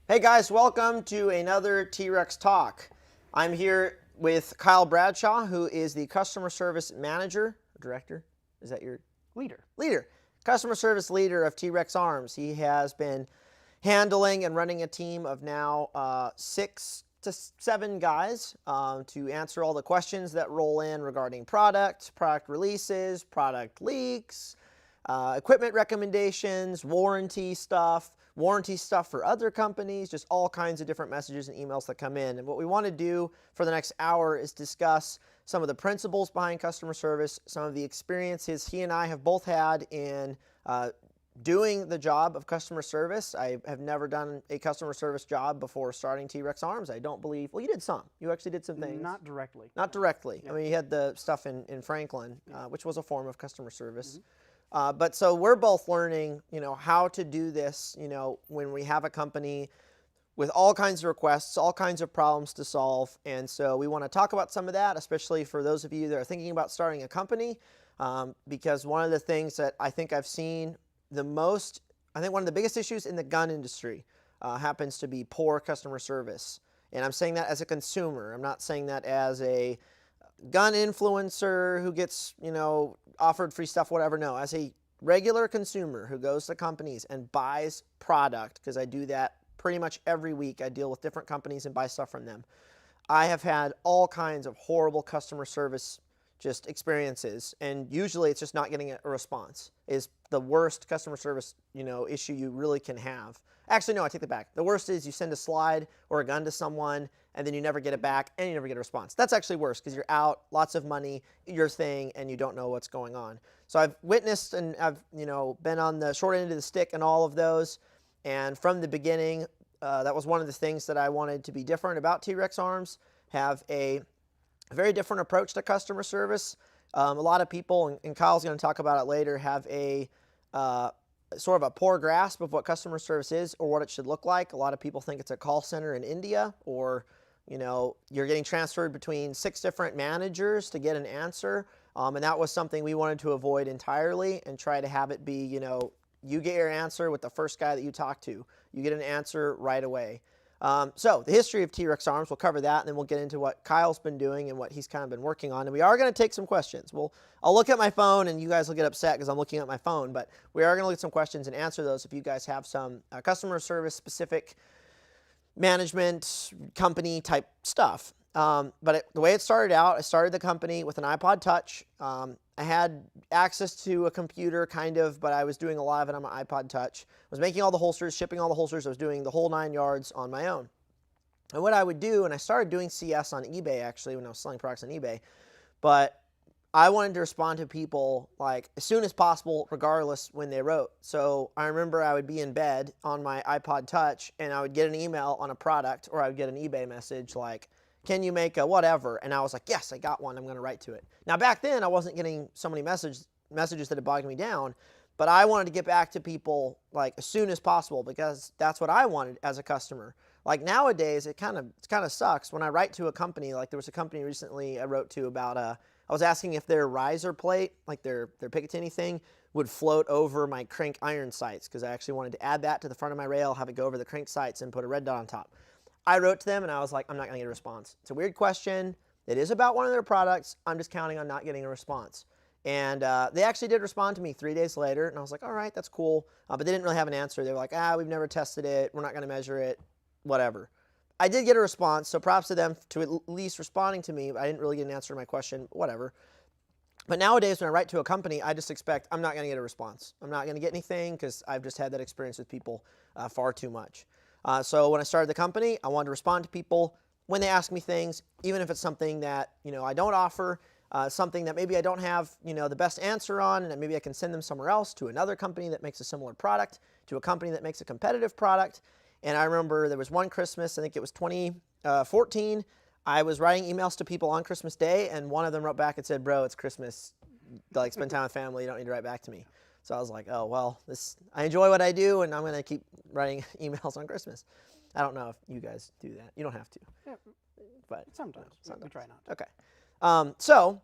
Hey guys, welcome to another T.Rex Talk. I'm here with Kyle Bradshaw, who is the Customer Service Manager, Director, is that your? Leader. Customer Service Leader of T.Rex Arms. He has been handling and running a team of now 6 to 7 guys to answer all the questions that roll in regarding product releases, product leaks, equipment recommendations, warranty stuff for other companies, just all kinds of different messages and emails that come in. And what we want to do for the next hour is discuss some of the principles behind customer service, some of the experiences he and I have both had in doing the job of customer service. I have never done a customer service job before starting T.Rex Arms. I don't believe, well, you did some. You actually did some things. Not directly. Not directly. Yeah. I mean, you had the stuff in Franklin, which was a form of customer service. But so we're both learning, how to do this, when we have a company with all kinds of requests, all kinds of problems to solve. And so we want to talk about some of that, especially for those of you that are thinking about starting a company, because one of the things that I think I've seen the most, I think one of the biggest issues in the gun industry happens to be poor customer service. And I'm saying that as a consumer. I'm not saying that as a gun influencer who gets, offered free stuff, whatever. No, as a regular consumer who goes to companies and buys product, because I do that pretty much every week. I deal with different companies and buy stuff from them. I have had all kinds of horrible customer service just experiences, and usually it's just not getting a response is the worst customer service issue you really can have. Actually, no, I take that back. The worst is you send a slide or a gun to someone and then you never get it back and you never get a response. That's actually worse because you're out, lots of money, your thing, and you don't know what's going on. So I've witnessed and I've been on the short end of the stick in all of those. And from the beginning, that was one of the things that I wanted to be different about T.Rex Arms, have a very different approach to customer service. A lot of people, and Kyle's going to talk about it later, have a sort of a poor grasp of what customer service is or what it should look like. A lot of people think it's a call center in India, or you're getting transferred between 6 different managers to get an answer. And that was something we wanted to avoid entirely and try to have it be, you get your answer with the first guy that you talk to. You get an answer right away. So the history of T.Rex Arms, we'll cover that, and then we'll get into what Kyle's been doing and what he's kind of been working on. And we are going to take some questions. I'll look at my phone, and you guys will get upset because I'm looking at my phone, but we are going to look at some questions and answer those if you guys have some customer service specific management company type stuff. But the way it started out, I started the company with an iPod Touch. I had access to a computer, kind of, but I was doing a lot of it on my iPod Touch. I was making all the holsters, shipping all the holsters. I was doing the whole 9 yards on my own. And what I would do, and I started doing CS on eBay, actually, when I was selling products on eBay, but I wanted to respond to people like as soon as possible, regardless when they wrote. So I remember I would be in bed on my iPod Touch, and I would get an email on a product, or I would get an eBay message like, can you make a whatever? And I was like, yes, I got one. I'm going to write to it. Now, back then, I wasn't getting so many messages that had bogged me down, but I wanted to get back to people like as soon as possible because that's what I wanted as a customer. Like nowadays, it kind of sucks when I write to a company. Like there was a company recently I wrote to about I was asking if their riser plate, like their Picatinny thing, would float over my crank iron sights because I actually wanted to add that to the front of my rail, have it go over the crank sights, and put a red dot on top. I wrote to them and I was like, I'm not going to get a response. It's a weird question. It is about one of their products. I'm just counting on not getting a response. And they actually did respond to me 3 days later, and I was like, all right, that's cool. But they didn't really have an answer. They were like, we've never tested it. We're not going to measure it, whatever. I did get a response, so props to them to at least responding to me. I didn't really get an answer to my question, whatever. But nowadays, when I write to a company, I just expect I'm not going to get a response. I'm not going to get anything because I've just had that experience with people far too much. So when I started the company, I wanted to respond to people when they ask me things, even if it's something that I don't offer, something that maybe I don't have the best answer on, and that maybe I can send them somewhere else to another company that makes a similar product, to a company that makes a competitive product. And I remember there was one Christmas, I think it was 2014, I was writing emails to people on Christmas Day, and one of them wrote back and said, bro, it's Christmas, like spend time with family, you don't need to write back to me. So I was like, oh, well, I enjoy what I do, and I'm going to keep writing emails on Christmas. I don't know if you guys do that. You don't have to. Yeah, but sometimes. We try not to. Okay. So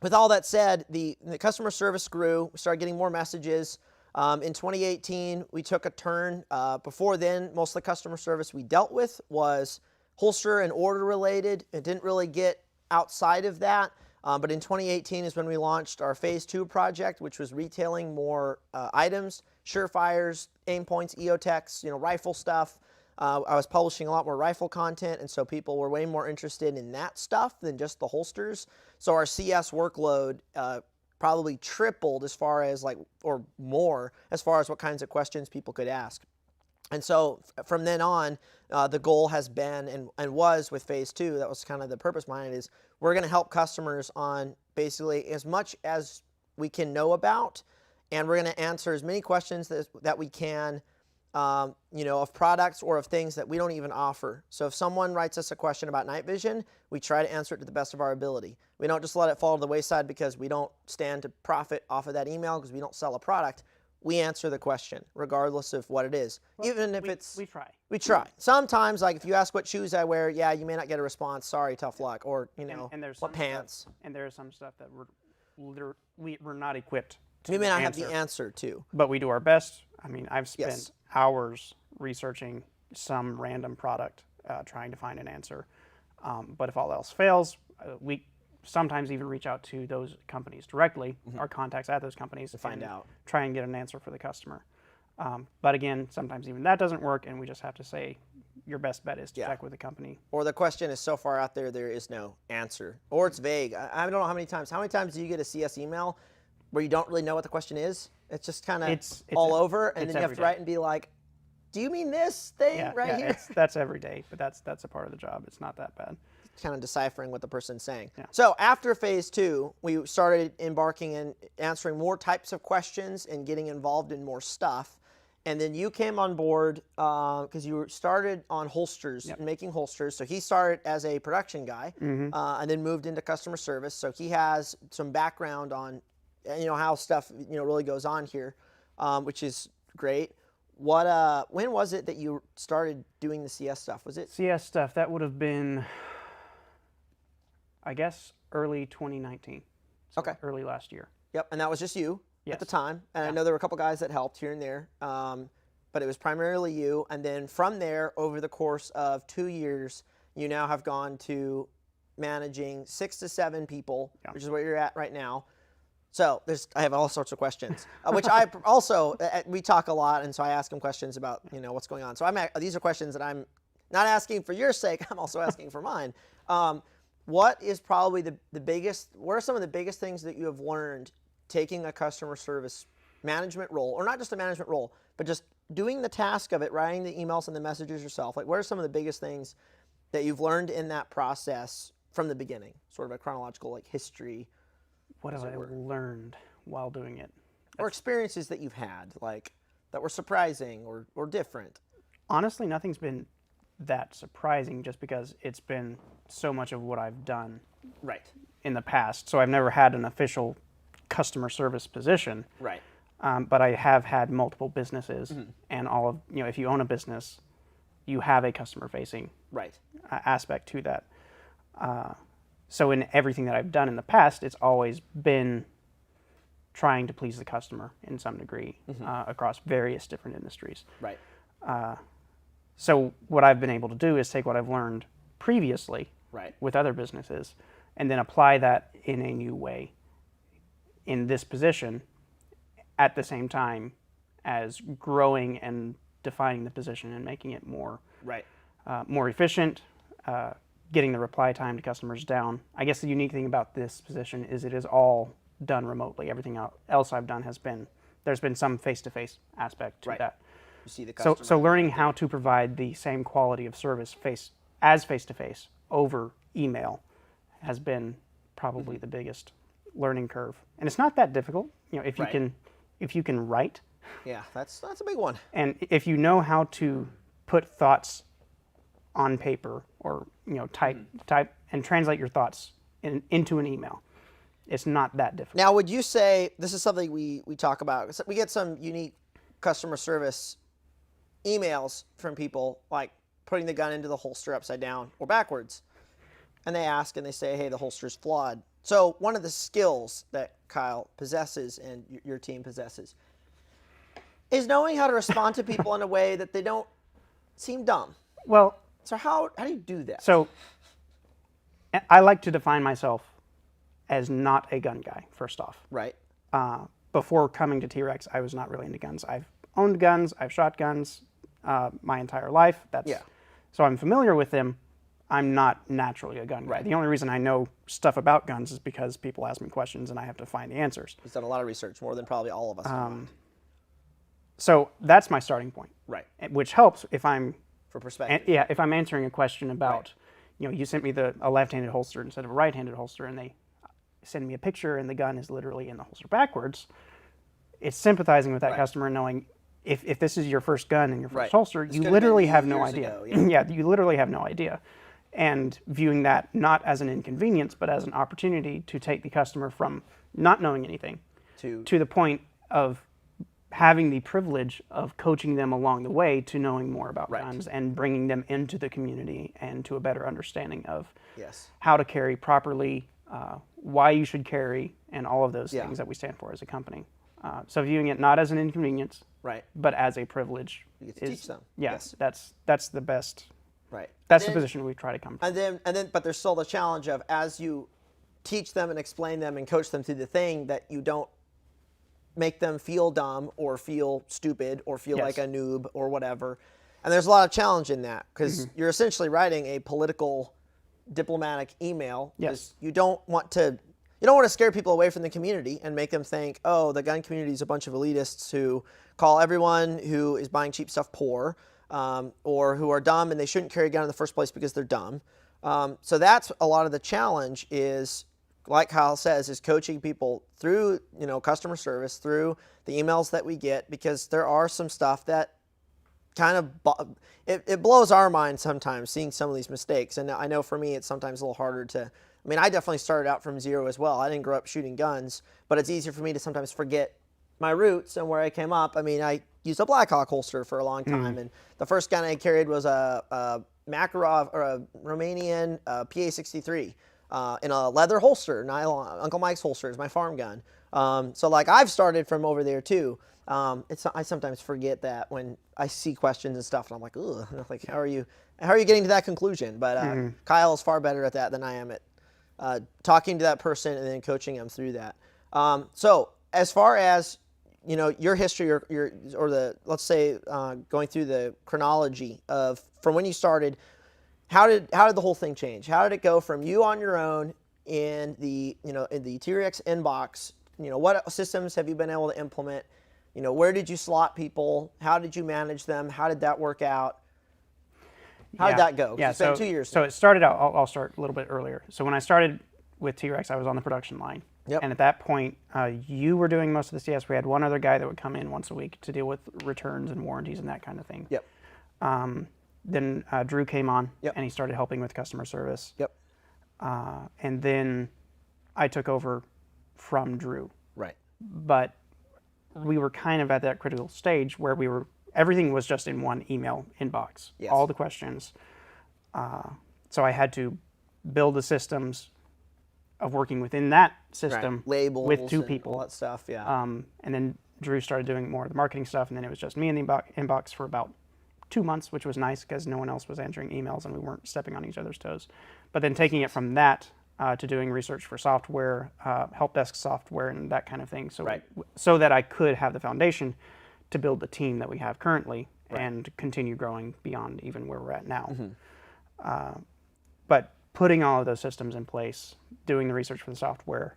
with all that said, the customer service grew. We started getting more messages. In 2018, we took a turn. Before then, most of the customer service we dealt with was holster and order related. It didn't really get outside of that. But in 2018 is when we launched our phase 2 project, which was retailing more items, Surefires, aim points, EOTechs, rifle stuff. I was publishing a lot more rifle content, and so people were way more interested in that stuff than just the holsters. So our CS workload probably tripled as far as or more as far as what kinds of questions people could ask. And so from then on, the goal has been and was with phase 2, that was kind of the purpose behind it, is we're going to help customers on basically as much as we can know about, and we're going to answer as many questions that we can, of products or of things that we don't even offer. So if someone writes us a question about night vision, we try to answer it to the best of our ability. We don't just let it fall to the wayside because we don't stand to profit off of that email because we don't sell a product. We answer the question regardless of what it is. Well, even if we try. We try. Sometimes, if you ask what shoes I wear, yeah, you may not get a response. Sorry, tough luck. Or, and there's what pants. And there's some stuff that we're not equipped to We may not answer. have the answer to. But we do our best. I mean, I've spent hours researching some random product, trying to find an answer. But if all else fails, we sometimes even reach out to those companies directly, our contacts at those companies, to find out. Try and get an answer for the customer. But again, sometimes even that doesn't work, and we just have to say your best bet is to check with the company. Or the question is so far out there, there is no answer. Or it's vague. I don't know how many times. How many times do you get a CS email where you don't really know what the question is? It's just kind of all over, and then you have to write and be like, do you mean this thing here? That's every day, but that's a part of the job. It's not that bad. Kind of deciphering what the person's saying. Yeah. So after phase 2, we started embarking in answering more types of questions and getting involved in more stuff. And then you came on board because you started on holsters, making holsters. So he started as a production guy and then moved into customer service. So he has some background on how stuff really goes on here, which is great. When was it that you started doing the CS stuff? Was it CS stuff? That would have been, I guess, early 2019. So okay. Early last year. Yep, and that was just you at the time. And I know there were a couple guys that helped here and there, but it was primarily you. And then from there, over the course of 2 years, you now have gone to managing 6 to 7 people, which is where you're at right now. So I have all sorts of questions, which I also, we talk a lot, and so I ask him questions about, what's going on. So these are questions that I'm not asking for your sake, I'm also asking for mine. What is probably what are some of the biggest things that you have learned taking a customer service management role, or not just a management role, but just doing the task of it, writing the emails and the messages yourself? What are some of the biggest things that you've learned in that process from the beginning, sort of a chronological history? What have I learned while doing it? Or experiences that you've had, that were surprising or different? Honestly, nothing's been that surprising just because it's been so much of what I've done in the past. So I've never had an official customer service position. Right. But I have had multiple businesses, and all of, if you own a business, you have a customer-facing aspect to that. So in everything that I've done in the past, it's always been trying to please the customer in some degree across various different industries. Right. So what I've been able to do is take what I've learned previously with other businesses and then apply that in a new way in this position at the same time as growing and defining the position and making it more more efficient, getting the reply time to customers down. I guess the unique thing about this position is it is all done remotely. Everything else I've done there's been some face-to-face aspect to that. You see the customer. So learning how to provide the same quality of service face-to-face over email has been probably the biggest learning curve. And it's not that difficult, if you can write. Yeah, that's a big one. And if you know how to put thoughts on paper or type and translate your thoughts into an email, it's not that difficult. Now, would you say this is something we talk about? We get some unique customer service emails from people, like putting the gun into the holster upside down or backwards, and they ask and they say, hey, the holster's flawed. So one of the skills that Kyle possesses and your team possesses is knowing how to respond to people in a way that they don't seem dumb. Well, So how do you do that? so I like to define myself as not a gun guy, first off. Right. Before coming to T.Rex, I was not really into guns. I've owned guns, I've shot guns my entire life. So I'm familiar with them. I'm not naturally a gun guy. Right. The only reason I know stuff about guns is because people ask me questions and I have to find the answers. He's done a lot of research, more than probably all of us. So that's my starting point. Right. Which helps if I'm For perspective. if I'm answering a question about, you sent me a left-handed holster instead of a right-handed holster, and they send me a picture and the gun is literally in the holster backwards. It's sympathizing with that customer, knowing if this is your first gun and your first holster, you literally have no idea. Yeah, you literally have no idea. And viewing that not as an inconvenience, but as an opportunity to take the customer from not knowing anything to the point of having the privilege of coaching them along the way to knowing more about guns and bringing them into the community and to a better understanding of how to carry properly, why you should carry, and all of those things that we stand for as a company. So viewing it not as an inconvenience, but as a privilege. You get to teach them. Yes, that's the best. Right. That's the position we try to come from. And then, but there's still the challenge of, as you teach them and explain them and coach them through the thing, that you don't make them feel dumb or feel stupid or feel like a noob or whatever. And there's a lot of challenge in that, because you're essentially writing a political, diplomatic email. Yes. You don't want to scare people away from the community and make them think, oh, the gun community is a bunch of elitists who call everyone who is buying cheap stuff poor, or who are dumb and they shouldn't carry a gun in the first place because they're dumb. So that's a lot of the challenge, is, like Kyle says, is coaching people through, customer service, through the emails that we get, because there are some stuff that kind of, it blows our mind sometimes, seeing some of these mistakes. And I know for me, it's sometimes a little harder to, I definitely started out from zero as well. I didn't grow up shooting guns, but it's easier for me to sometimes forget my roots and where I came up. I used a Blackhawk holster for a long time, and the first gun I carried was a Makarov, or a Romanian PA-63 in a leather holster, nylon. Uncle Mike's holster is my farm gun. So I've started from over there too. I sometimes forget that when I see questions and stuff, and I'm like, ugh, like, how are you getting to that conclusion? But Kyle is far better at that than I am at talking to that person and then coaching them through that. So as far as your history, let's say going through the chronology of from when you started, how did the whole thing change? How did it go from you on your own in the T.Rex inbox? What systems have you been able to implement? Where did you slot people? How did you manage them? How did that work out? How did that go? It's been 2 years. So it started out, I'll start a little bit earlier. So when I started with T.Rex, I was on the production line. And at that point, you were doing most of the CS. We had one other guy that would come in once a week to deal with returns and warranties and that kind of thing. Then Drew came on, and he started helping with customer service. And then I took over from Drew. But we were kind of at that critical stage where everything was just in one email inbox, all the questions. So I had to build the systems of working within that system labels with two people. All that stuff, And then Drew started doing more of the marketing stuff, and then it was just me in the inbox for about 2 months, which was nice because no one else was answering emails and we weren't stepping on each other's toes. But then taking it from that to doing research for software, help desk software, and that kind of thing, so that I could have the foundation to build the team that we have currently and continue growing beyond even where we're at now. But putting all of those systems in place, doing the research for the software,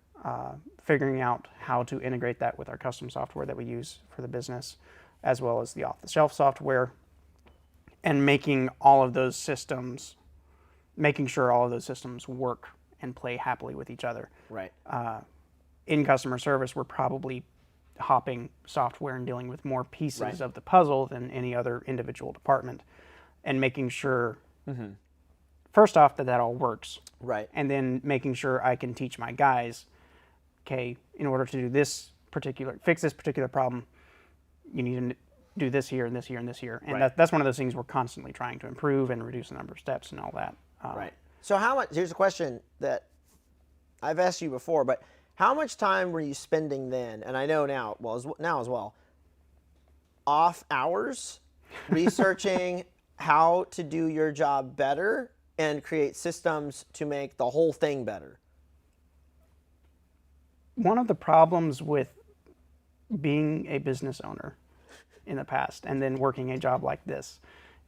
figuring out how to integrate that with our custom software that we use for the business, as well as the off-the-shelf software, and making sure all of those systems work and play happily with each other. In customer service, we're probably hopping software and dealing with more pieces of the puzzle than any other individual department, and making sure first off that all works, and then making sure I can teach my guys, okay, in order to fix this particular problem, you need to do this here and this here and this here, and that's one of those things we're constantly trying to improve and reduce the number of steps and all that. So here's a question that I've asked you before, but how much time were you spending then, and I know now as well, off hours researching how to do your job better and create systems to make the whole thing better? One of the problems with being a business owner in the past and then working a job like this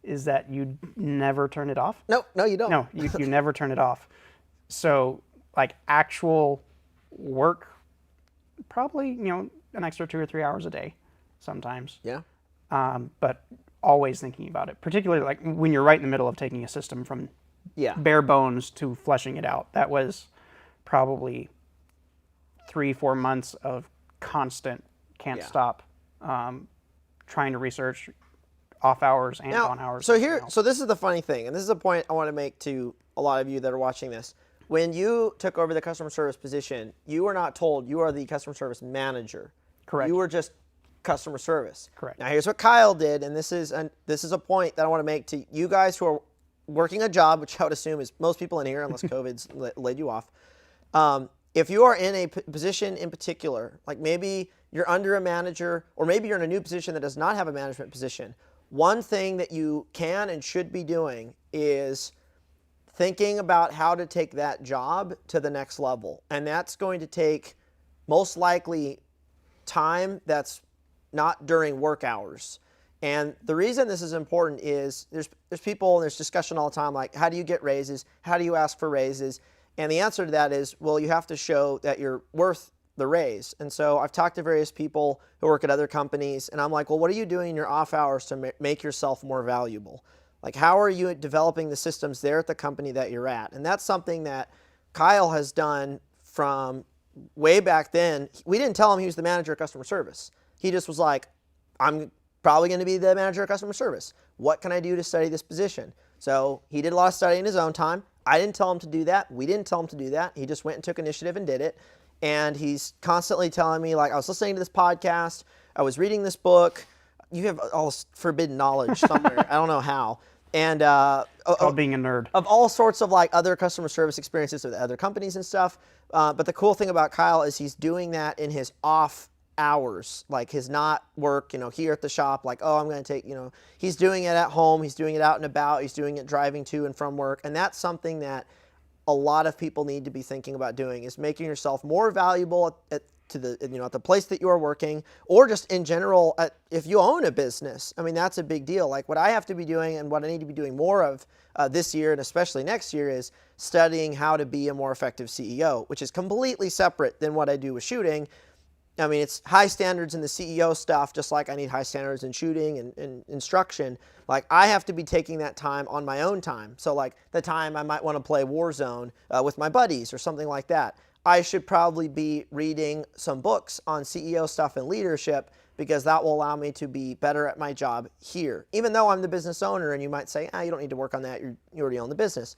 is that you never turn it off. No, you don't. No, you never turn it off. So like actual work, probably, an extra 2 or 3 hours a day sometimes. Yeah. But always thinking about it, particularly like when you're right in the middle of taking a system from bare bones to fleshing it out. That was probably 3-4 months of constant, can't stop, trying to research off hours and on hours. So this is the funny thing, and this is a point I want to make to a lot of you that are watching this. When you took over the customer service position, you were not told you are the customer service manager. Correct. You were just customer service. Correct. Now here's what Kyle did, and this is a point that I want to make to you guys who are working a job, which I would assume is most people in here, unless COVID's laid you off. If you are in a position in particular, like maybe you're under a manager, or maybe you're in a new position that does not have a management position, one thing that you can and should be doing is thinking about how to take that job to the next level. And that's going to take most likely time that's not during work hours. And the reason this is important is there's people and there's discussion all the time like, how do you get raises? How do you ask for raises? And the answer to that is, well, you have to show that you're worth the raise. And so I've talked to various people who work at other companies, and I'm like, well, what are you doing in your off hours to make yourself more valuable? Like, how are you developing the systems there at the company that you're at? And that's something that Kyle has done from way back then. We didn't tell him he was the manager of customer service. He just was like, I'm probably going to be the manager of customer service. What can I do to study this position? So he did a lot of study in his own time. I didn't tell him to do that. We didn't tell him to do that. He just went and took initiative and did it. And he's constantly telling me, like, I was listening to this podcast, I was reading this book. You have all this forbidden knowledge somewhere. I don't know how. And called being a nerd. Of all sorts of like other customer service experiences with other companies and stuff. But the cool thing about Kyle is he's doing that in his off hours, like his not work, here at the shop, like, oh, I'm going to take, he's doing it at home. He's doing it out and about. He's doing it driving to and from work. And that's something that a lot of people need to be thinking about doing, is making yourself more valuable at the place that you are working, or just in general, if you own a business. I mean, that's a big deal. Like what I have to be doing and what I need to be doing more of this year and especially next year is studying how to be a more effective CEO, which is completely separate than what I do with shooting. I mean, it's high standards in the CEO stuff, just like I need high standards in shooting and instruction. Like I have to be taking that time on my own time. So like the time I might want to play Warzone with my buddies or something like that, I should probably be reading some books on CEO stuff and leadership, because that will allow me to be better at my job here. Even though I'm the business owner, and you might say, you don't need to work on that, you already own the business.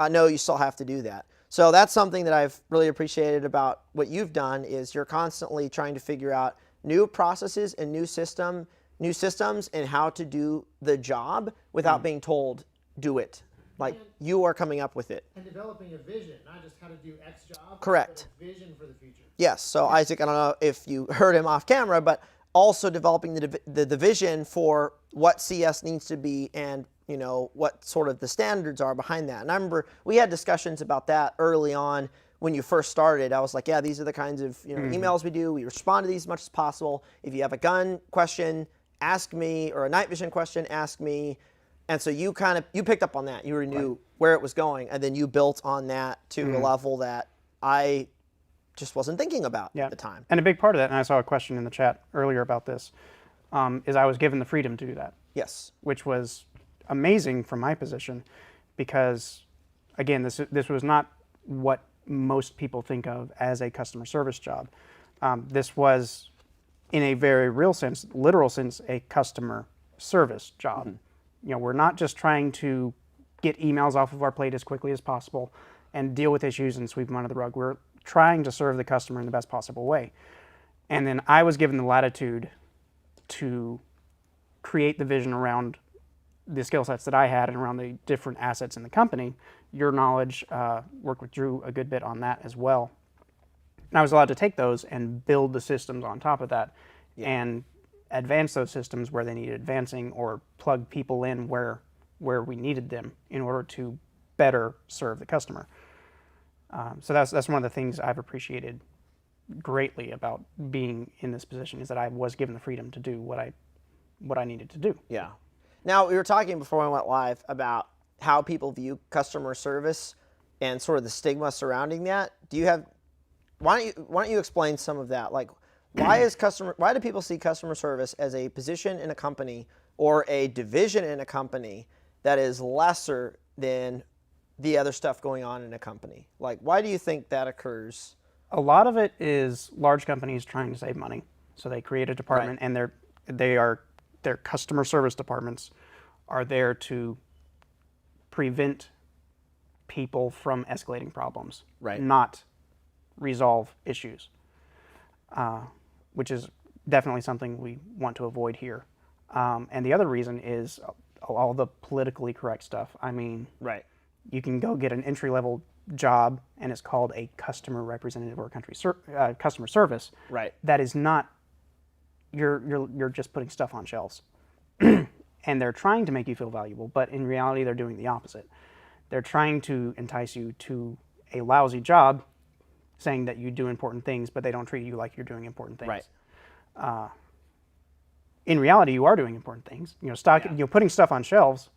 No, you still have to do that. So that's something that I've really appreciated about what you've done, is you're constantly trying to figure out new processes and new systems and how to do the job without being told, do it. Like you are coming up with it. And developing a vision, not just how to do X job, correct, but a vision for the future. Yes. So Isaac, I don't know if you heard him off camera, but also developing the vision for what CS needs to be and what sort of the standards are behind that. And I remember we had discussions about that early on when you first started. I was like, yeah, these are the kinds of emails we do. We respond to these as much as possible. If you have a gun question, ask me, or a night vision question, ask me. And so you picked up on that. You already knew where it was going, and then you built on that to a level that I just wasn't thinking about at the time. And a big part of that, and I saw a question in the chat earlier about this, is I was given the freedom to do that. Yes. Which was amazing from my position, because again, this was not what most people think of as a customer service job. This was, in a very real sense, literal sense, a customer service job. We're not just trying to get emails off of our plate as quickly as possible and deal with issues and sweep them under the rug. We're trying to serve the customer in the best possible way. And then I was given the latitude to create the vision around the skill sets that I had and around the different assets in the company. Your knowledge, worked with Drew a good bit on that as well. And I was allowed to take those and build the systems on top of that and advance those systems where they needed advancing, or plug people in where we needed them in order to better serve the customer. So that's one of the things I've appreciated greatly about being in this position, is that I was given the freedom to do what I needed to do. Yeah. Now, we were talking before we went live about how people view customer service and sort of the stigma surrounding that. Why don't you explain some of that? Like, why do people see customer service as a position in a company or a division in a company that is lesser than the other stuff going on in a company? Like, why do you think that occurs? A lot of it is large companies trying to save money. So they create a department, and their customer service departments are there to prevent people from escalating problems, not resolve issues, which is definitely something we want to avoid here. And the other reason is all the politically correct stuff. I mean, you can go get an entry-level job, and it's called a customer representative or customer service. That is not. You're just putting stuff on shelves, and they're trying to make you feel valuable, but in reality, they're doing the opposite. They're trying to entice you to a lousy job, saying that you do important things, but they don't treat you like you're doing important things. In reality, you are doing important things. Putting stuff on shelves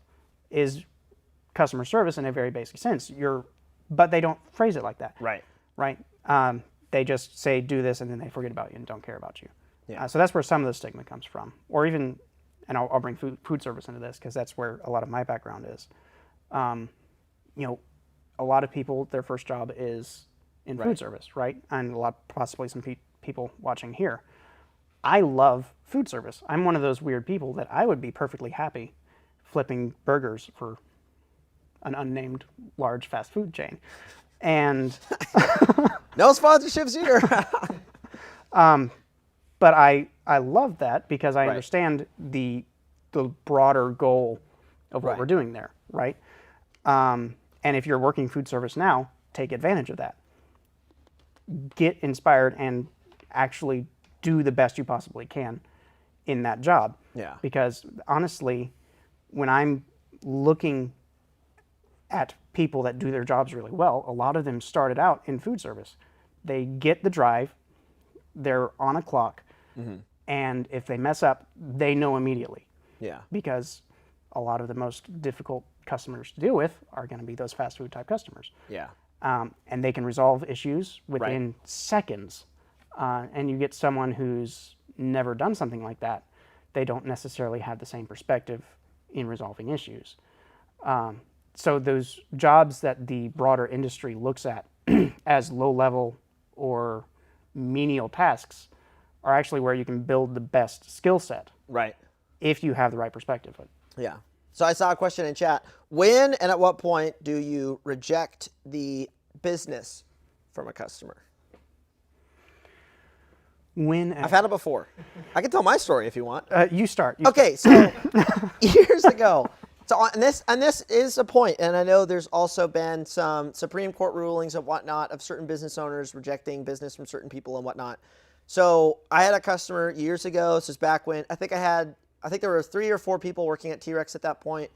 is customer service in a very basic sense. But they don't phrase it like that. They just say, do this, and then they forget about you and don't care about you. So that's where some of the stigma comes from. Or even, and I'll bring food service into this because that's where a lot of my background is. A lot of people, their first job is in food service, and possibly some people watching here. I love food service. I'm one of those weird people that I would be perfectly happy flipping burgers for an unnamed large fast food chain. And no sponsorships here. But I love that because I understand the broader goal of what we're doing there, and if you're working food service now, take advantage of that. Get inspired and actually do the best you possibly can in that job. Because honestly, when I'm looking at people that do their jobs really well, a lot of them started out in food service. They get the drive, they're on a clock, and if they mess up, they know immediately. Because a lot of the most difficult customers to deal with are going to be those fast food type customers. And they can resolve issues within seconds. And you get someone who's never done something like that, they don't necessarily have the same perspective in resolving issues. So those jobs that the broader industry looks at as low-level or menial tasks are actually where you can build the best skill set. If you have the right perspective. So I saw a question in chat. When and at what point do you reject the business from a customer? I've had it before. I can tell my story if you want. You start. Okay, so years ago. So and this is a point, and I know there's also been some Supreme Court rulings and whatnot of certain business owners rejecting business from certain people and whatnot. So I had a customer years ago. This is back when I think there were 3 or 4 people working at T.Rex at that point,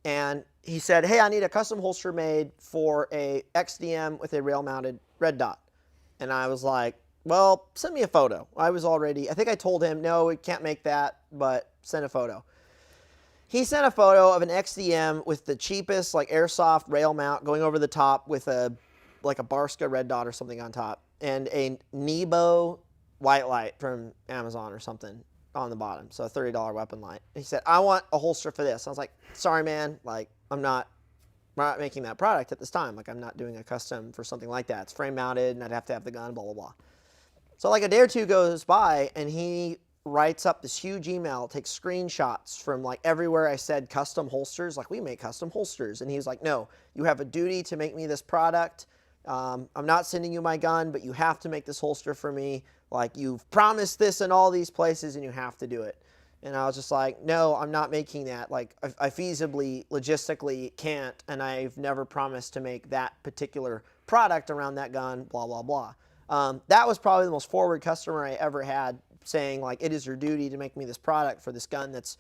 and he said, "Hey, I need a custom holster made for a XDM with a rail-mounted red dot." And I was like, "Well, send me a photo." I think I told him, "No, we can't make that, but send a photo." He sent a photo of an XDM with the cheapest airsoft rail mount going over the top with a Barska red dot or something on top, and a Nebo white light from Amazon or something on the bottom, so a $30 weapon light. He said, "I want a holster for this." I was like, "Sorry, man, we're not making that product at this time. I'm not doing a custom for something like that. It's frame mounted, and I'd have to have the gun, blah, blah, blah." So a day or two goes by, and he writes up this huge email, takes screenshots from everywhere I said custom holsters, we make custom holsters. And he was like, "No, you have a duty to make me this product. I'm not sending you my gun, but you have to make this holster for me. You've promised this in all these places and you have to do it." And I was just like, "No, I'm not making that. I feasibly, logistically can't, and I've never promised to make that particular product around that gun, blah, blah, blah." That was probably the most forward customer I ever had saying like, it is your duty to make me this product for this gun that's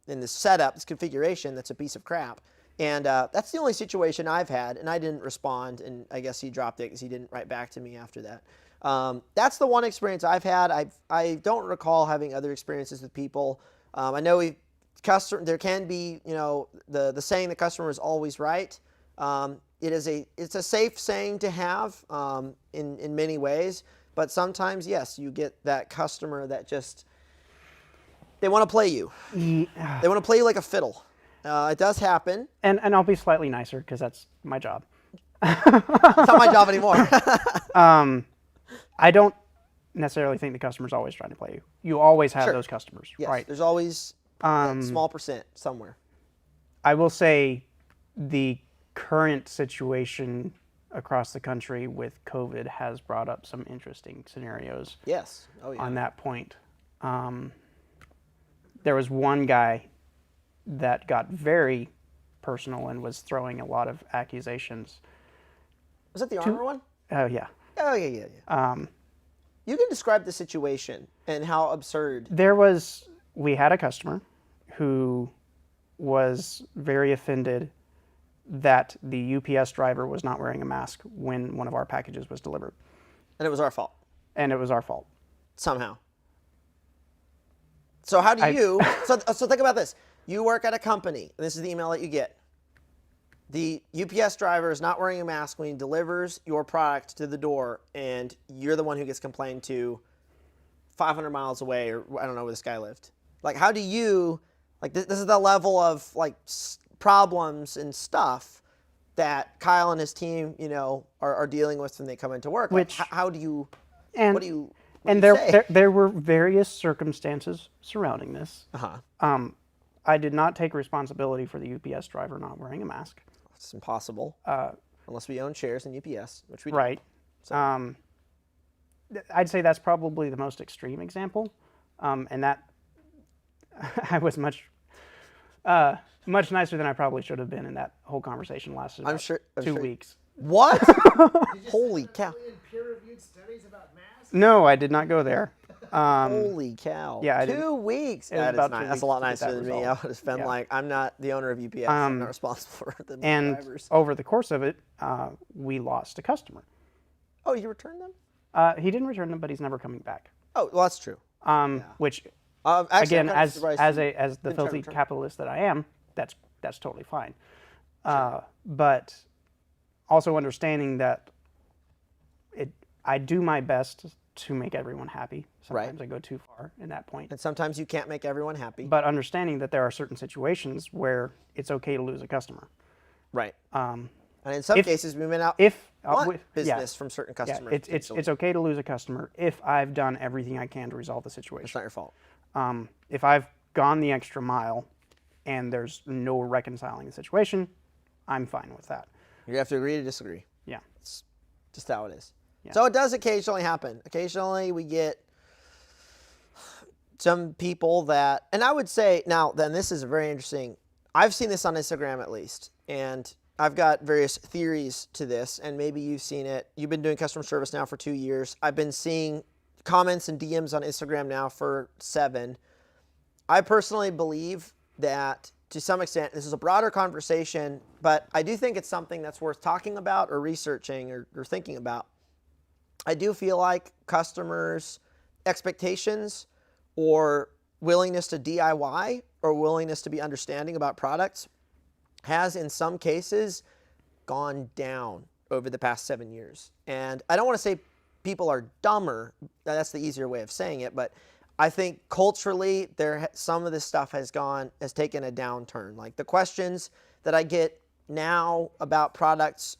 in this setup, this configuration that's a piece of crap. And that's the only situation I've had, and I didn't respond, and I guess he dropped it because he didn't write back to me after that. That's the one experience I've had. I don't recall having other experiences with people. I know there can be, the saying the customer is always right. It's a safe saying to have in many ways, but sometimes, yes, you get that customer that just, they want to play you. Yeah. They want to play you like a fiddle. It does happen. And I'll be slightly nicer because that's my job. It's not my job anymore. I don't necessarily think the customer's always trying to play you. You always have those customers, Yes, right? there's always a small percent somewhere. I will say the current situation across the country with COVID has brought up some interesting scenarios. Yes. Oh, yeah. On that point. There was one guy that got very personal and was throwing a lot of accusations. Was that the armor one? Oh, yeah. Oh, yeah. You can describe the situation and how absurd. We had a customer who was very offended that the UPS driver was not wearing a mask when one of our packages was delivered. And it was our fault. And it was our fault. Somehow. So how do you, so think about this. You work at a company, and this is the email that you get. The UPS driver is not wearing a mask when he delivers your product to the door, and you're the one who gets complained to 500 miles away, or I don't know where this guy lived. Like, how do you, like, this is the level of, like, problems and stuff that Kyle and his team, are dealing with when they come into work. Which, like, how do you, and, what do you, and there were various circumstances surrounding this. I did not take responsibility for the UPS driver not wearing a mask. It's impossible. Unless we own shares in UPS, which we don't. Right. So. I'd say that's probably the most extreme example. And that I was much nicer than I probably should have been, and that whole conversation lasted about 2 weeks. What? Holy cow. Peer-reviewed studies about masks? No, I did not go there. Holy cow. Yeah, 2 weeks. It was That is about 2 nice. weeks That's a lot to get nicer that than me. I resolved. would have been Yeah. like, I'm not the owner of UPS. I'm not responsible for the drivers. Over the course of it, we lost a customer. Oh, you returned them? He didn't return them, but he's never coming back. Oh, well, that's true. Which, Actually, again, I'm kind of as surprised as you a as the didn't try to filthy return. capitalist that I am, that's totally fine. But also understanding that I do my best to make everyone happy. Sometimes I go too far in that point. And sometimes you can't make everyone happy. But understanding that there are certain situations where it's okay to lose a customer. Right. And in some cases, we may not want business from certain customers. Yeah, it's okay to lose a customer if I've done everything I can to resolve the situation. It's not your fault. If I've gone the extra mile and there's no reconciling the situation, I'm fine with that. You have to agree to disagree. Yeah. It's just how it is. Yeah. So it does occasionally happen. Occasionally we get some people that, and I would say, now then this is very interesting. I've seen this on Instagram at least, and I've got various theories to this, and maybe you've seen it. You've been doing customer service now for 2 years. I've been seeing comments and DMs on Instagram now for 7. I personally believe that to some extent, this is a broader conversation, but I do think it's something that's worth talking about or researching or thinking about. I do feel like customers' expectations or willingness to DIY or willingness to be understanding about products has in some cases gone down over the past 7 years. And I don't want to say people are dumber, that's the easier way of saying it, but I think culturally some of this stuff has taken a downturn. Like the questions that I get now about products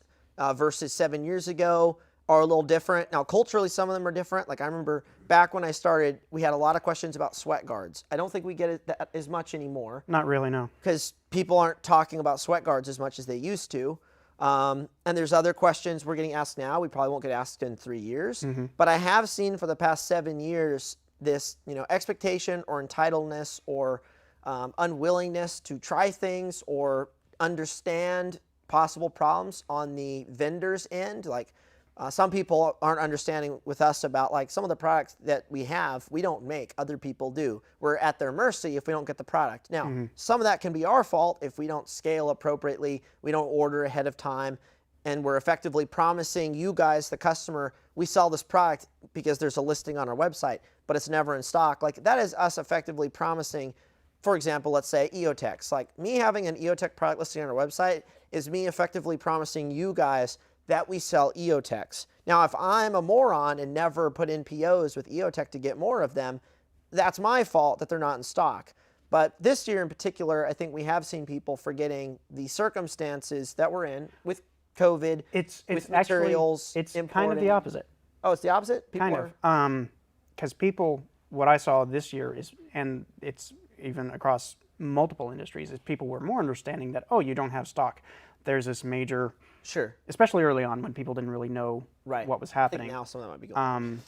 versus 7 years ago are a little different. Now culturally some of them are different. Like I remember back when I started, we had a lot of questions about sweat guards. I don't think we get it as much anymore. Not really, no. Because people aren't talking about sweat guards as much as they used to. And there's other questions we're getting asked now. We probably won't get asked in 3 years. Mm-hmm. But I have seen for the past 7 years this, expectation or entitledness or unwillingness to try things or understand possible problems on the vendor's end. Like Some people aren't understanding with us about like some of the products that we have, we don't make, other people do. We're at their mercy if we don't get the product. Now, some of that can be our fault if we don't scale appropriately, we don't order ahead of time, and we're effectively promising you guys, the customer, we sell this product because there's a listing on our website, but it's never in stock. Like that is us effectively promising, for example, let's say EOTech. Like me having an EOTech product listing on our website is me effectively promising you guys that we sell EOTechs. Now, if I'm a moron and never put in POs with EOTech to get more of them, that's my fault that they're not in stock. But this year in particular, I think we have seen people forgetting the circumstances that we're in with COVID, with materials. It's kind of importing. the opposite. Oh, it's the opposite? People Kind of. Because people, what I saw this year is, and it's even across multiple industries, is people were more understanding that, oh, you don't have stock. There's this major, Sure. especially early on when people didn't really know what was I think happening. now some of that might be going.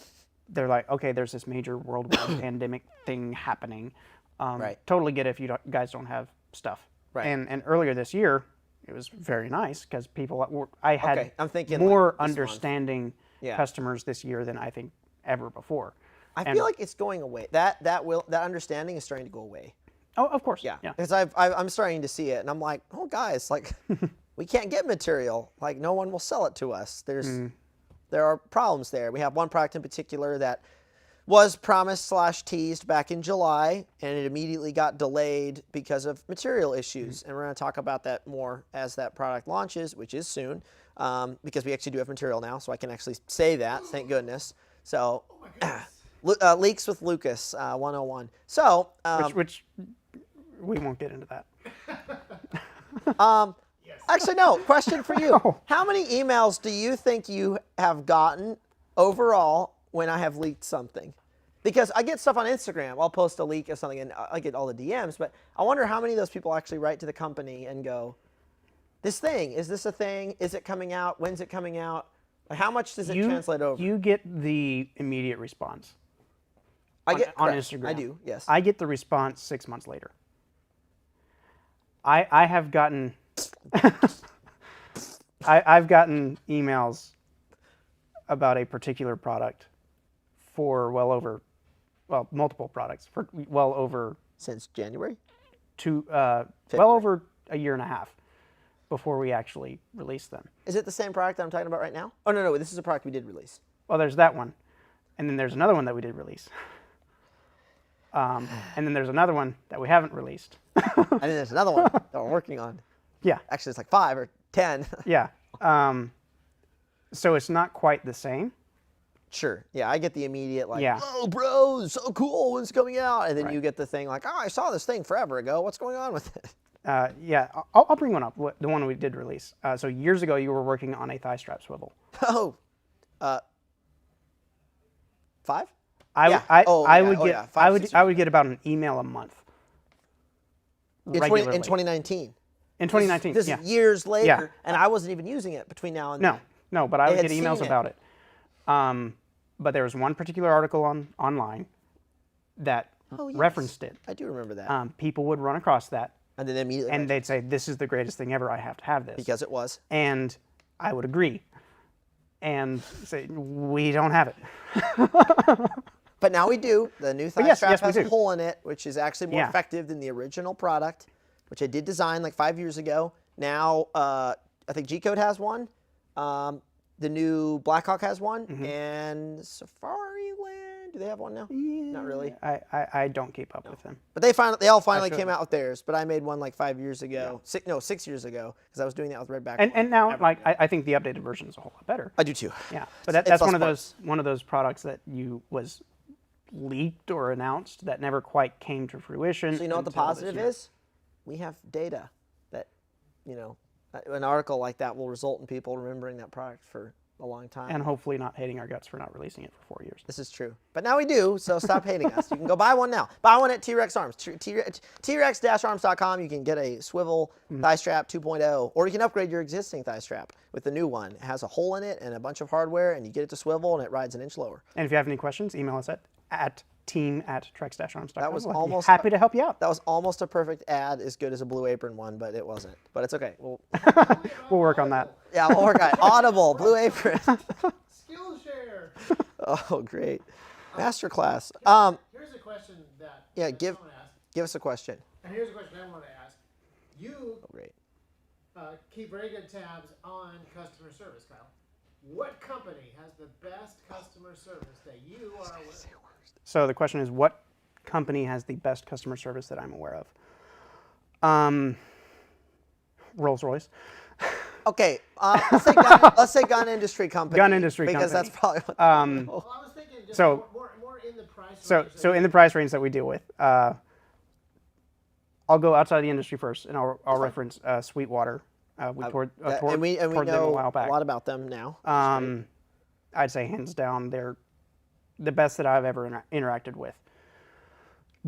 They're like, okay, there's this major worldwide pandemic thing happening. Totally get it if you guys don't have stuff. Right. And earlier this year, it was very nice because people were, I had Okay, I'm thinking more like this understanding Yeah. customers this year than I think ever before. I feel like it's going away. That understanding is starting to go away. Oh, of course. Yeah. Because I'm starting to see it, and I'm like, oh, guys, like, we can't get material. Like, no one will sell it to us. There are problems there. We have one product in particular that was promised / teased back in July, and it immediately got delayed because of material issues. And we're going to talk about that more as that product launches, which is soon, because we actually do have material now, so I can actually say that, thank goodness. So, Leaks with Lucas 101. So, which we won't get into that. Actually, no. Question for you. How many emails do you think you have gotten overall when I have leaked something? Because I get stuff on Instagram. I'll post a leak of something and I get all the DMs, but I wonder how many of those people actually write to the company and go, this thing, is this a thing? Is it coming out? When's it coming out? Like, how much does it translate over? You get the immediate response. I get on correct. Instagram. I do, yes. I get the response 6 months later. I have gotten I've gotten emails about a particular product for multiple products for well over Since January? well over a year and a half before we actually released them. Is it the same product that I'm talking about right now? Oh, no, this is a product we did release. Well, there's that one, and then there's another one that we did release. And then there's another one that we haven't released. And then there's another one that we're working on. Yeah. Actually, it's like 5 or 10. Yeah. So it's not quite the same. Sure. Yeah, I get the immediate like, Yeah. oh, bro, it's so cool, when's it coming out? And then you get the thing like, oh, I saw this thing forever ago. What's going on with it? Yeah, I'll bring one up, the one we did release. So years ago, you were working on a thigh strap swivel. Oh, 5? I would get about an email a month. In Regularly. 2019. In 2019, This yeah. is years later, Yeah. and I wasn't even using it between now and then. No, but I would They get had emails seen it. about it. But there was one particular article online that Oh, yes. referenced it. I do remember that. People would run across that, and then immediately, and they'd say, "This is the greatest thing ever. I have to have this." because it was. And I would agree, and say, "We don't have it." But now we do. The new thigh yes, strap yes, we has a do. hole in it, which is actually more Yeah. effective than the original product, which I did design like 5 years ago. Now, I think G-Code has one. The new Blackhawk has one, and Safari Land. Do they have one now? Not really. I don't keep up with them. But they all finally came out with theirs. But I made one like 5 years ago. 6 years ago, because I was doing that with Redback. And now, like, I think the updated version is a whole lot better. I do too. Yeah, but that's less one of those products that was leaked or announced that never quite came to fruition. So you know what the until this positive year. is? We have data that, an article like that will result in people remembering that product for a long time. And hopefully not hating our guts for not releasing it for 4 years. This is true. But now we do, so stop hating us. You can go buy one now. Buy one at T.Rex Arms. T-Rex-arms.com. You can get a swivel thigh strap 2.0, or you can upgrade your existing thigh strap with the new one. It has a hole in it and a bunch of hardware, and you get it to swivel, and it rides an inch lower. And if you have any questions, email us at team@TREX-arms.com. That was We'll be almost happy to help you out. That was almost a perfect ad, as good as a Blue Apron one, but it wasn't. But it's okay. We'll work on that. yeah, we'll work on it. Audible, Blue Apron. Skillshare. Oh, great. Masterclass. Here's a question that Yeah, give someone asked, us a question. and here's a question I want to ask. You Oh, great. keep very good tabs on customer service, Kyle. What company has the best customer service that you are aware of? So the question is, what company has the best customer service that I'm aware of? Rolls-Royce. Okay, let's say gun industry company. Gun industry because company. that's probably what. Well, I was thinking just So- more in the price So, range. so in the price range that we deal with, I'll go outside the industry first, and I'll reference Sweetwater. We toured and we them a know while back. a lot about them now. which is great. I'd say hands down, they're the best that I've ever interacted with.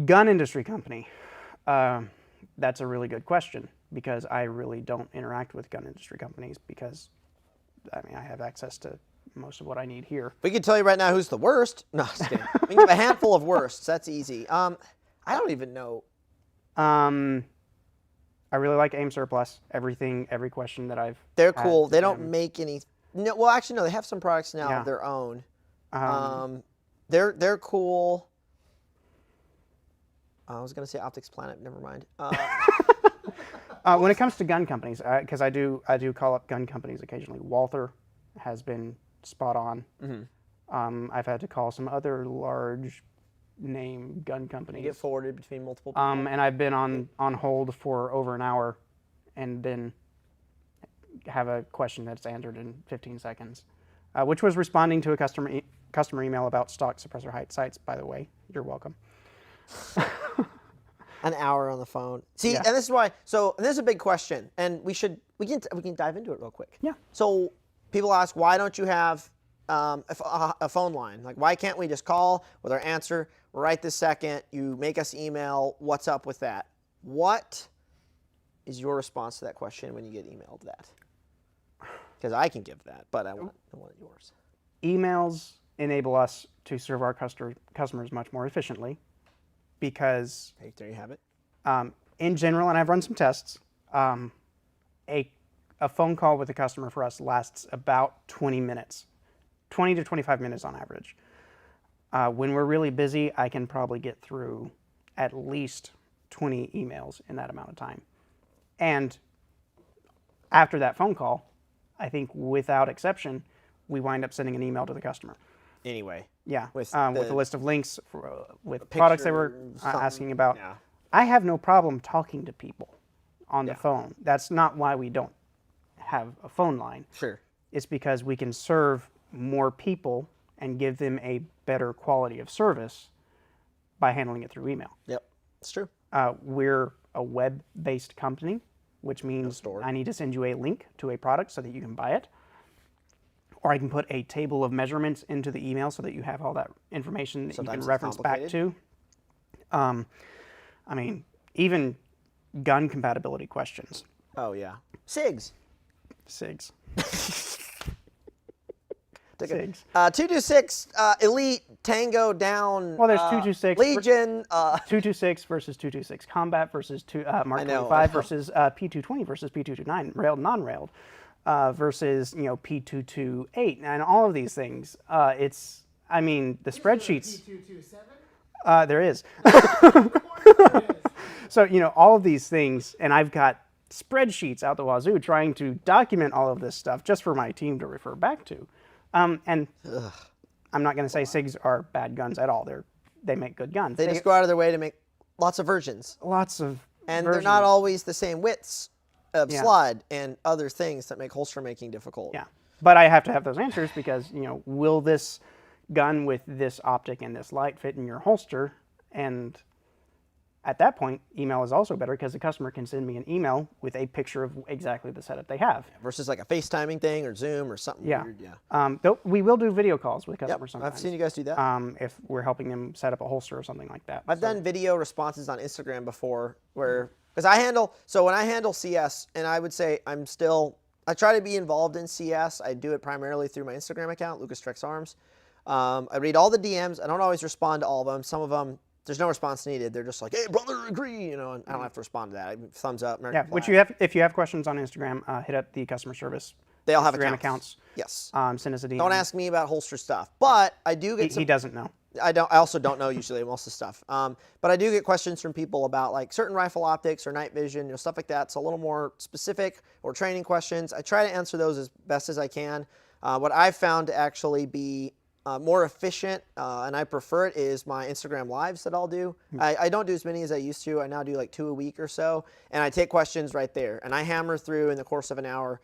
Gun industry company. That's a really good question because I really don't interact with gun industry companies because, I mean, I have access to most of what I need here. We can tell you right now who's the worst. No, just kidding. We can give a handful of worsts. That's easy. I don't even know. I really like AIM Surplus. Every question that I've They're had cool. to They don't them. make any. No, well, actually, no. They have some products now Yeah. of their own. They're cool. I was gonna say Optics Planet. Never mind. When it comes to gun companies, because I do call up gun companies occasionally. Walther has been spot on. I've had to call some other large name gun companies. Get forwarded between multiple people. And I've been on hold for over an hour, and then have a question that's answered in 15 seconds, which was responding to a customer email about stock suppressor height sights. By the way, you're welcome. An hour on the phone. See, Yeah. and this is why. So this is a big question, and we can dive into it real quick. Yeah. So people ask, why don't you have a phone line? Like, why can't we just call with our answer right this second? You make us email. What's up with that? What is your response to that question when you get emailed that? Because I can give that, but I want yours. Emails enable us to serve our customers much more efficiently because, Hey, there you have it. in general, and I've run some tests, a phone call with a customer for us lasts about 20 minutes, 20 to 25 minutes on average. When we're really busy, I can probably get through at least 20 emails in that amount of time. And after that phone call, I think without exception, we wind up sending an email to the customer. Anyway. Yeah, With with the- a list of links with products they were picture, something, asking about. yeah. I have no problem talking to people on the Yeah. phone. That's not why we don't have a phone line. Sure. It's because we can serve more people and give them a better quality of service by handling it through email. Yep. It's true. We're a web-based company, which means store. I need to send you a link to a product so that you can buy it. Or I can put a table of measurements into the email so that you have all that information that Sometimes you it's can reference back complicated. to. I mean, even gun compatibility questions. Oh yeah. SIGs. SIGs. SIGs. SIGs. 226 Elite Tango down. Well, there's 226 Legion. 226 versus 226 Combat versus Mark I know, 25 I know. versus P220 versus P229 railed non-railed versus P228 and all of these things. It's I mean the spreadsheets. P227? There is. Of course there is. So all of these things, and I've got spreadsheets out the wazoo trying to document all of this stuff just for my team to refer back to. And I'm not going to say SIGs are bad guns at all. They make good guns. They just go out of their way to make lots of versions, lots of and versions. they're not always the same widths of Yeah. slide and other things that make holster making difficult. Yeah, but I have to have those answers because will this gun with this optic and this light fit in your holster? And at that point, email is also better because the customer can send me an email with a picture of exactly the setup they have. Versus like a FaceTiming thing or Zoom or something Yeah. weird. Yeah. Though we will do video calls with Yep. customers sometimes. I've seen you guys do that. If we're helping them set up a holster or something like that. I've done video responses on Instagram before where, because when I handle CS, and I would say I try to be involved in CS. I do it primarily through my Instagram account, T.Rex Arms. I read all the DMs. I don't always respond to all of them. Some of them, there's no response needed. They're just like, hey, brother, agree, and I don't have to respond to that. Thumbs up, American Yeah, flag. if you have questions on Instagram, hit up the customer service. They all have Instagram accounts. Yes. Send us a DM. Don't ask me about holster stuff, but I do get He doesn't know. I also don't know usually most of the stuff. But I do get questions from people about like certain rifle optics or night vision, stuff like that. It's a little more specific, or training questions. I try to answer those as best as I can. What I've found to actually be more efficient, and I prefer it, is my Instagram lives that I'll do. I don't do as many as I used to. I now do like 2 a week or so, and I take questions right there, and I hammer through in the course of an hour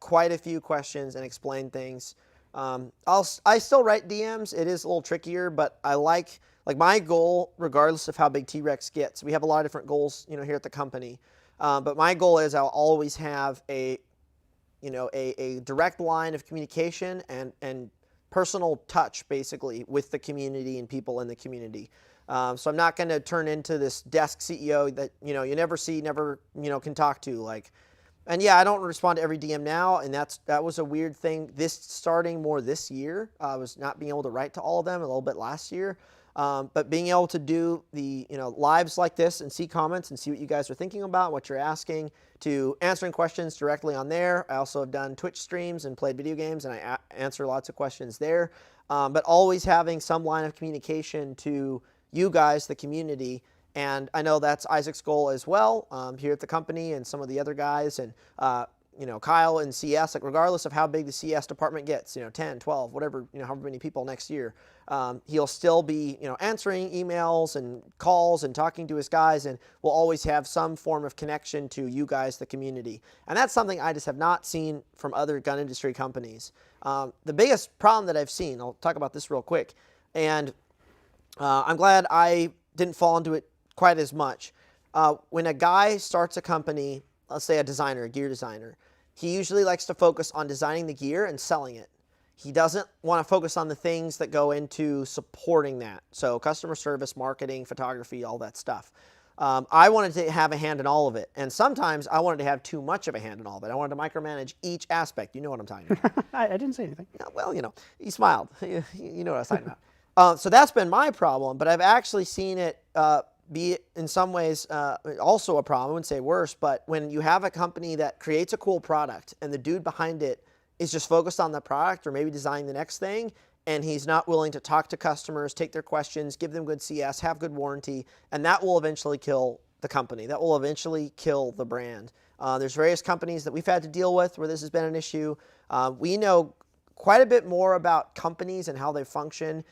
quite a few questions and explain things. I still write DMs. It is a little trickier, but I like my goal, regardless of how big T.Rex gets. We have a lot of different goals, here at the company. But my goal is I'll always have a direct line of communication and personal touch, basically, with the community and people in the community. So I'm not going to turn into this desk CEO that, you never see, never, can talk to. And yeah, I don't respond to every DM now, and that was a weird thing. Starting more this year, I was not being able to write to all of them a little bit last year. But being able to do the lives like this and see comments and see what you guys are thinking about, what you're asking, to answering questions directly on there. I also have done Twitch streams and played video games, and I answer lots of questions there. But always having some line of communication to you guys, the community. And I know that's Isaac's goal as well, here at the company, and some of the other guys, and Kyle and CS. Regardless of how big the CS department gets, 10, 12, whatever, however many people next year, he'll still be answering emails and calls and talking to his guys, and will always have some form of connection to you guys, the community. And that's something I just have not seen from other gun industry companies. The biggest problem that I've seen, I'll talk about this real quick, and I'm glad I didn't fall into it quite as much. When a guy starts a company, let's say a designer, a gear designer, he usually likes to focus on designing the gear and selling it. He doesn't want to focus on the things that go into supporting that. So customer service, marketing, photography, all that stuff. I wanted to have a hand in all of it. And sometimes I wanted to have too much of a hand in all of it. I wanted to micromanage each aspect. You know what I'm talking about. I didn't say anything. Yeah, well, he smiled. You know what I was talking about. So that's been my problem, but I've actually seen it be in some ways also a problem. I wouldn't say worse, but when you have a company that creates a cool product and the dude behind it is just focused on the product, or maybe designing the next thing, and he's not willing to talk to customers, take their questions, give them good CS, have good warranty, and that will eventually kill the company. That will eventually kill the brand. There's various companies that we've had to deal with where this has been an issue. We know quite a bit more about companies and how they function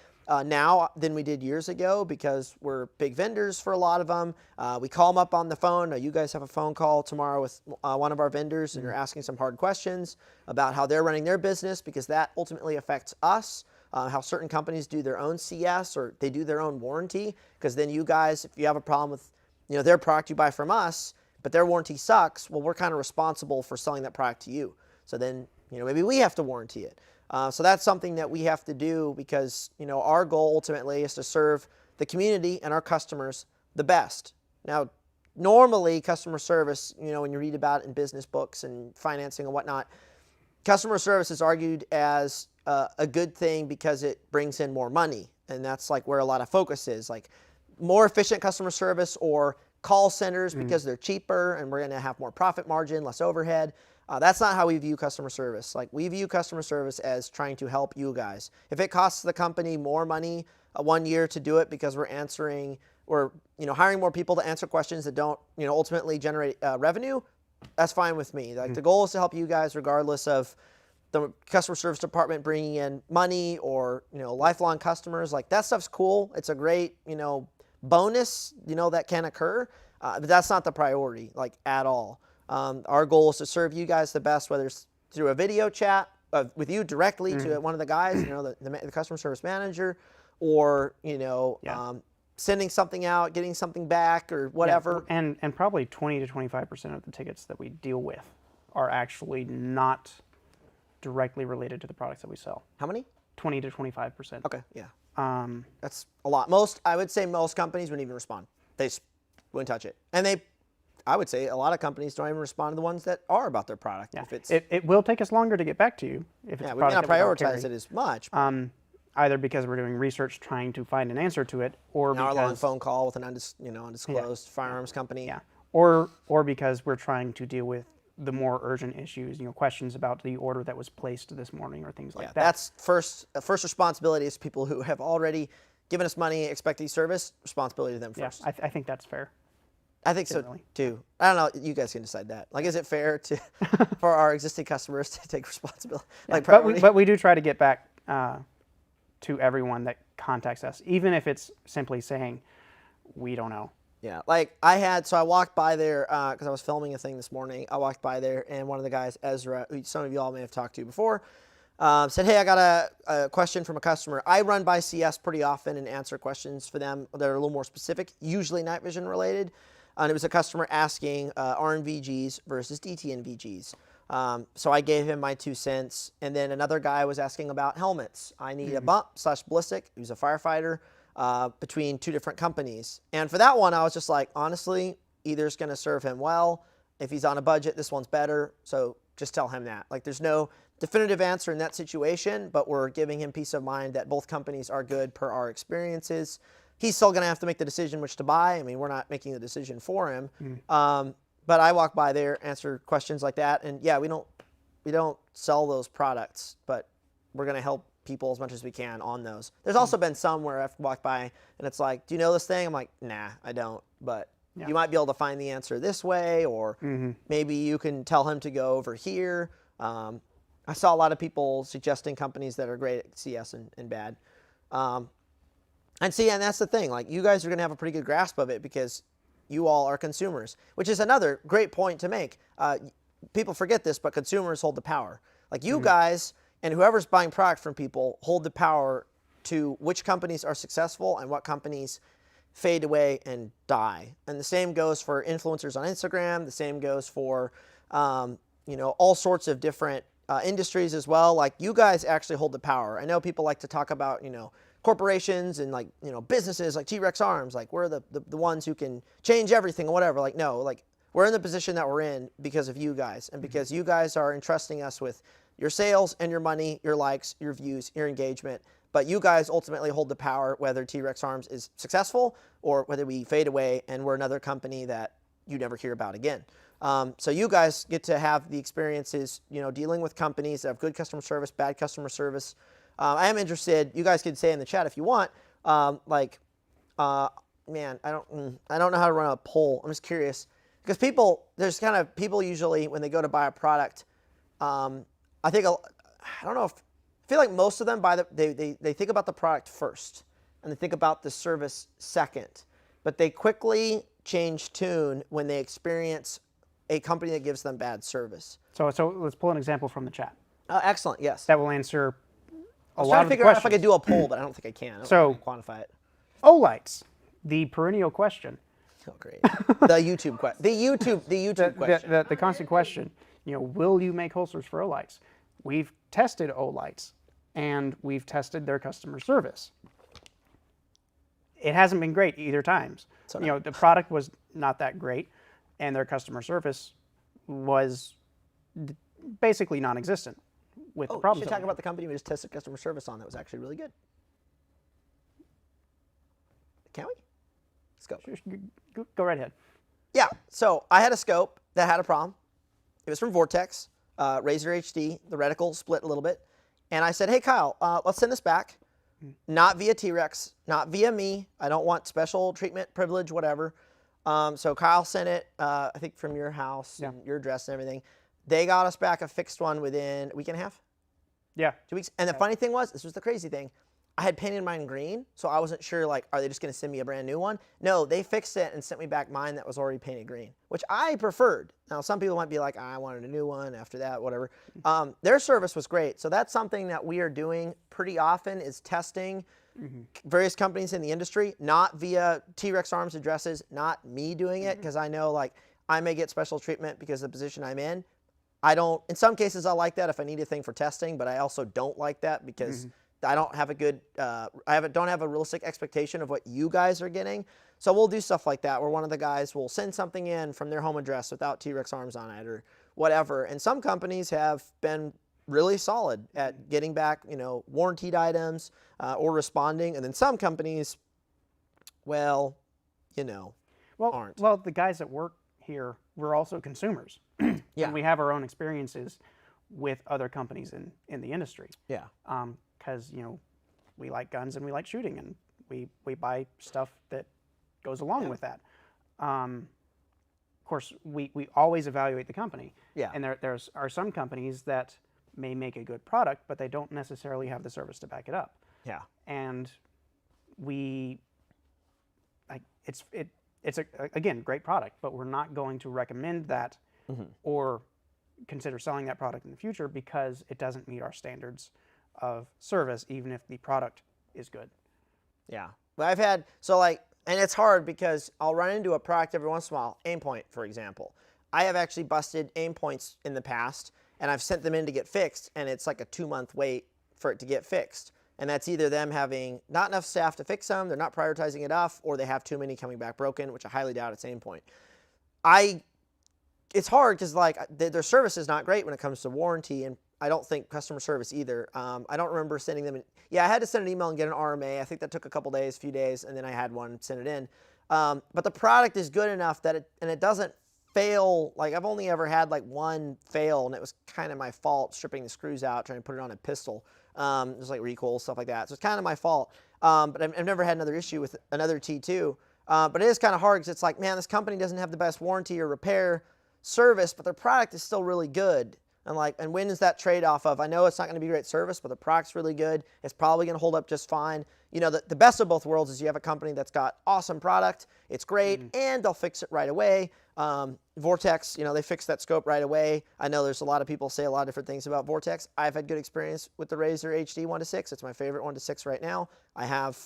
now than we did years ago, because we're big vendors for a lot of them. We call them up on the phone. You guys have a phone call tomorrow with one of our vendors, and you're asking some hard questions about how they're running their business, because that ultimately affects us. How certain companies do their own CS, or they do their own warranty, because then you guys, if you have a problem with their product you buy from us, but their warranty sucks, well, we're kind of responsible for selling that product to you. So then maybe we have to warranty it. So that's something that we have to do, because our goal ultimately is to serve the community and our customers the best. Now, normally customer service, when you read about it in business books and financing and whatnot, customer service is argued as a good thing because it brings in more money, and that's where a lot of focus is, more efficient customer service, or call centers because they're cheaper and we're going to have more profit margin, less overhead. That's not how we view customer service. We view customer service as trying to help you guys. If it costs the company more money 1 year to do it because we're hiring more people to answer questions that don't, ultimately generate revenue, that's fine with me. The goal is to help you guys regardless of the customer service department bringing in money or, lifelong customers. That stuff's cool. It's a great, bonus, that can occur. But that's not the priority, at all. Our goal is to serve you guys the best, whether it's through a video chat with you directly to one of the guys, the customer service manager, or, sending something out, getting something back, or whatever. Yeah. And probably 20 to 25% of the tickets that we deal with are actually not directly related to the products that we sell. How many? 20 to 25%. Okay, yeah. That's a lot. I would say most companies wouldn't even respond. They just wouldn't touch it. And I would say a lot of companies don't even respond to the ones that are about their product. Yeah. If it's, it will take us longer to get back to you if it's we may not prioritize it as much. either because we're doing research trying to find an answer to it, or An hour-long because phone call with an undisclosed firearms company. yeah, or because we're trying to deal with the more urgent issues, questions about the order that was placed this morning or things like that. That's first responsibility is people who have already given us money, expecting service, responsibility to them first. Yeah, I think that's fair. I think so too. I don't know. You guys can decide that. Like, is it fair to for our existing customers to take responsibility? Like, priority? But we do try to get back to everyone that contacts us, even if it's simply saying, we don't know. Yeah, like I walked by there because I was filming a thing this morning. I walked by there, and one of the guys, Ezra, who some of you all may have talked to before, said, hey, I got a question from a customer. I run by CS pretty often and answer questions for them that are a little more specific, usually night vision related. And it was a customer asking RNVGs versus DTNVGs. So I gave him my 2 cents. And then another guy was asking about helmets. I need a bump/ballistic. He was a firefighter between 2 different companies. And for that one, I was just like, honestly, either's going to serve him well. If he's on a budget, this one's better. So just tell him that. Like, there's no definitive answer in that situation, but we're giving him peace of mind that both companies are good per our experiences. He's still going to have to make the decision which to buy. I mean, we're not making the decision for him. But I walk by there, answer questions like that, and yeah, we don't sell those products, but we're going to help people as much as we can on those. There's also been some where I've walked by and it's like, do you know this thing? I'm like, nah, I don't, but you might be able to find the answer this way, or maybe you can tell him to go over here. I saw a lot of people suggesting companies that are great at CS and bad. And that's the thing. Like, you guys are going to have a pretty good grasp of it because you all are consumers, which is another great point to make. People forget this, but consumers hold the power. Like, you guys and whoever's buying product from people hold the power to which companies are successful and what companies fade away and die. And the same goes for influencers on Instagram. The same goes for, all sorts of different industries as well. Like, you guys actually hold the power. I know people like to talk about, corporations and businesses like T.Rex Arms, like we're the ones who can change everything or whatever. Like, no, like, we're in the position that we're in because of you guys, and because you guys are entrusting us with your sales and your money, your likes, your views, your engagement. But you guys ultimately hold the power whether T.Rex Arms is successful or whether we fade away and we're another company that you never hear about again. So you guys get to have the experiences, dealing with companies that have good customer service, bad customer service. I am interested. You guys can say in the chat if you want. Man, I don't know how to run a poll. I'm just curious because there's kind of people usually when they go to buy a product. I don't know if I feel like most of them they think about the product first and they think about the service second, but they quickly change tune when they experience a company that gives them bad service. So let's pull an example from the chat. Excellent. Yes. That will answer I was trying to figure out if I could do a poll, but I don't think I can. I don't quantify it. Olights, the perennial question. Oh, great. The YouTube question. The YouTube question. The constant question. Will you make holsters for Olights? We've tested Olights, and we've tested their customer service. It hasn't been great either times. So the product was not that great, and their customer service was basically non-existent. With the problems. You should talk about the company we just tested customer service on that was actually really good. Can we? Scope. Go right ahead. Yeah. So I had a scope that had a problem. It was from Vortex, Razor HD. The reticle split a little bit. And I said, hey, Kyle, let's send this back. Not via T.Rex, not via me. I don't want special treatment, privilege, whatever. So Kyle sent it, I think, from your house and your address and everything. They got us back a fixed one within a week and a half. Yeah. 2 weeks. And the funny thing was, this was the crazy thing. I had painted mine green, so I wasn't sure, like, are they just going to send me a brand new one? No, they fixed it and sent me back mine that was already painted green, which I preferred. Now, some people might be like, I wanted a new one after that, whatever. Their service was great. So that's something that we are doing pretty often is testing various companies in the industry, not via T.Rex Arms addresses, not me doing it, because I know, like, I may get special treatment because of the position I'm in. In some cases I like that if I need a thing for testing, but I also don't like that because I don't have a good, don't have a realistic expectation of what you guys are getting. So we'll do stuff like that where one of the guys will send something in from their home address without T.Rex Arms on it or whatever. And some companies have been really solid at getting back, warranted items or responding. And then some companies, well, aren't. Well, the guys that work here, we're also consumers. Yeah. And we have our own experiences with other companies in the industry. Yeah. Because, we like guns and we like shooting, and we buy stuff that goes along with that. Of course, we always evaluate the company. Yeah. And there are some companies that may make a good product, but they don't necessarily have the service to back it up. Yeah. And it's again, great product, but we're not going to recommend that or consider selling that product in the future because it doesn't meet our standards of service, even if the product is good. Yeah. But I've had, and it's hard because I'll run into a product every once in a while, aim point, for example. I have actually busted aim points in the past, and I've sent them in to get fixed, and it's like a 2-month wait for it to get fixed. And that's either them having not enough staff to fix them, they're not prioritizing enough, or they have too many coming back broken, which I highly doubt it's aim point. It's hard because their service is not great when it comes to warranty, and I don't think customer service either. I don't remember sending them. I had to send an email and get an RMA. I think that took a few days, and then I had one send it in. But the product is good enough that it doesn't fail. I've only ever had one fail, and it was kind of my fault stripping the screws out, trying to put it on a pistol. There's recoil, stuff like that. So it's kind of my fault. But I've never had another issue with another T2. But it is kind of hard because it's man, this company doesn't have the best warranty or repair service, but their product is still really good. And when is that trade-off of, I know it's not going to be great service, but the product's really good. It's probably going to hold up just fine. The best of both worlds is you have a company that's got awesome product, it's great, and they'll fix it right away. Vortex, they fixed that scope right away. I know there's a lot of people say a lot of different things about Vortex. I've had good experience with the Razor HD 1-6. It's my favorite 1-6 right now. I have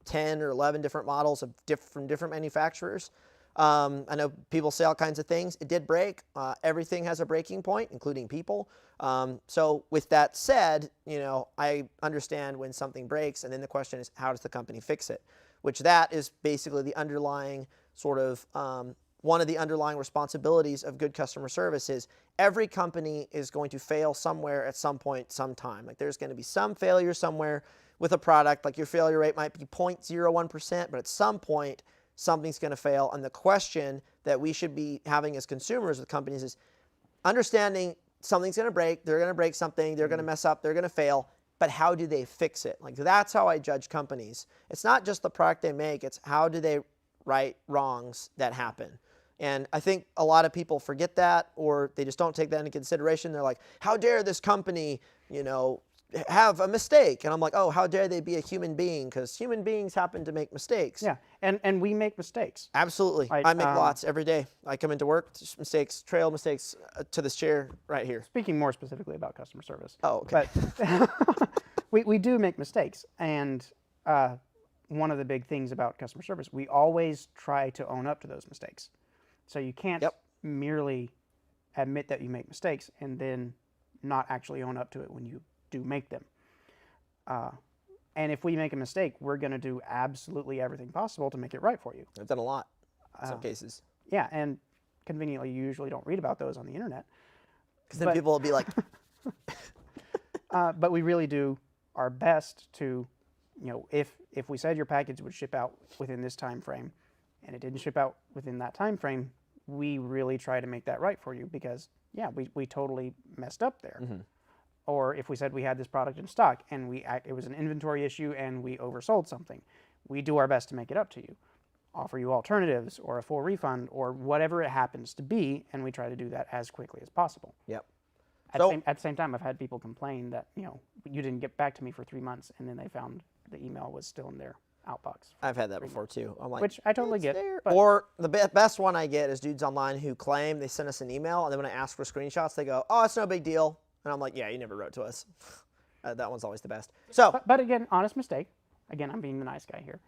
10 or 11 different models from different manufacturers. I know people say all kinds of things. It did break. Everything has a breaking point, including people. So with that said, I understand when something breaks, and then the question is, how does the company fix it? Which that is basically the underlying sort of, one of the underlying responsibilities of good customer service is every company is going to fail somewhere at some point, sometime. There's going to be some failure somewhere with a product. Your failure rate might be 0.01%, but at some point, something's going to fail. And the question that we should be having as consumers with companies is understanding something's going to break, they're going to break something, they're going to mess up, they're going to fail, but how do they fix it? That's how I judge companies. It's not just the product they make, it's how do they right wrongs that happen. And I think a lot of people forget that, or they just don't take that into consideration. They're like, how dare this company, have a mistake? And I'm like, oh, how dare they be a human being? Because human beings happen to make mistakes. Yeah, and we make mistakes. Absolutely. I make lots every day. I come into work, mistakes, trail mistakes to this chair right here. Speaking more specifically about customer service. Oh, okay. But we do make mistakes. And one of the big things about customer service, we always try to own up to those mistakes. So you can't merely admit that you make mistakes and then not actually own up to it when you do make them. And if we make a mistake, we're going to do absolutely everything possible to make it right for you. I've done a lot in some cases. Yeah, and conveniently, you usually don't read about those on the internet. Because then people will be like... but we really do our best to, if we said your package would ship out within this time frame, and it didn't ship out within that time frame, we really try to make that right for you because, yeah, we totally messed up there. Mm-hmm. Or if we said we had this product in stock and it was an inventory issue and we oversold something, we do our best to make it up to you, offer you alternatives or a full refund or whatever it happens to be, and we try to do that as quickly as possible. Yep. At the same time, I've had people complain that, you didn't get back to me for 3 months, and then they found the email was still in their outbox. I've had that before too. I'm like, which I totally get. Or the best one I get is dudes online who claim they sent us an email, and then when I ask for screenshots, they go, "Oh, it's no big deal," and I'm like, "Yeah, you never wrote to us." That one's always the best. So, but again, honest mistake. Again, I'm being the nice guy here.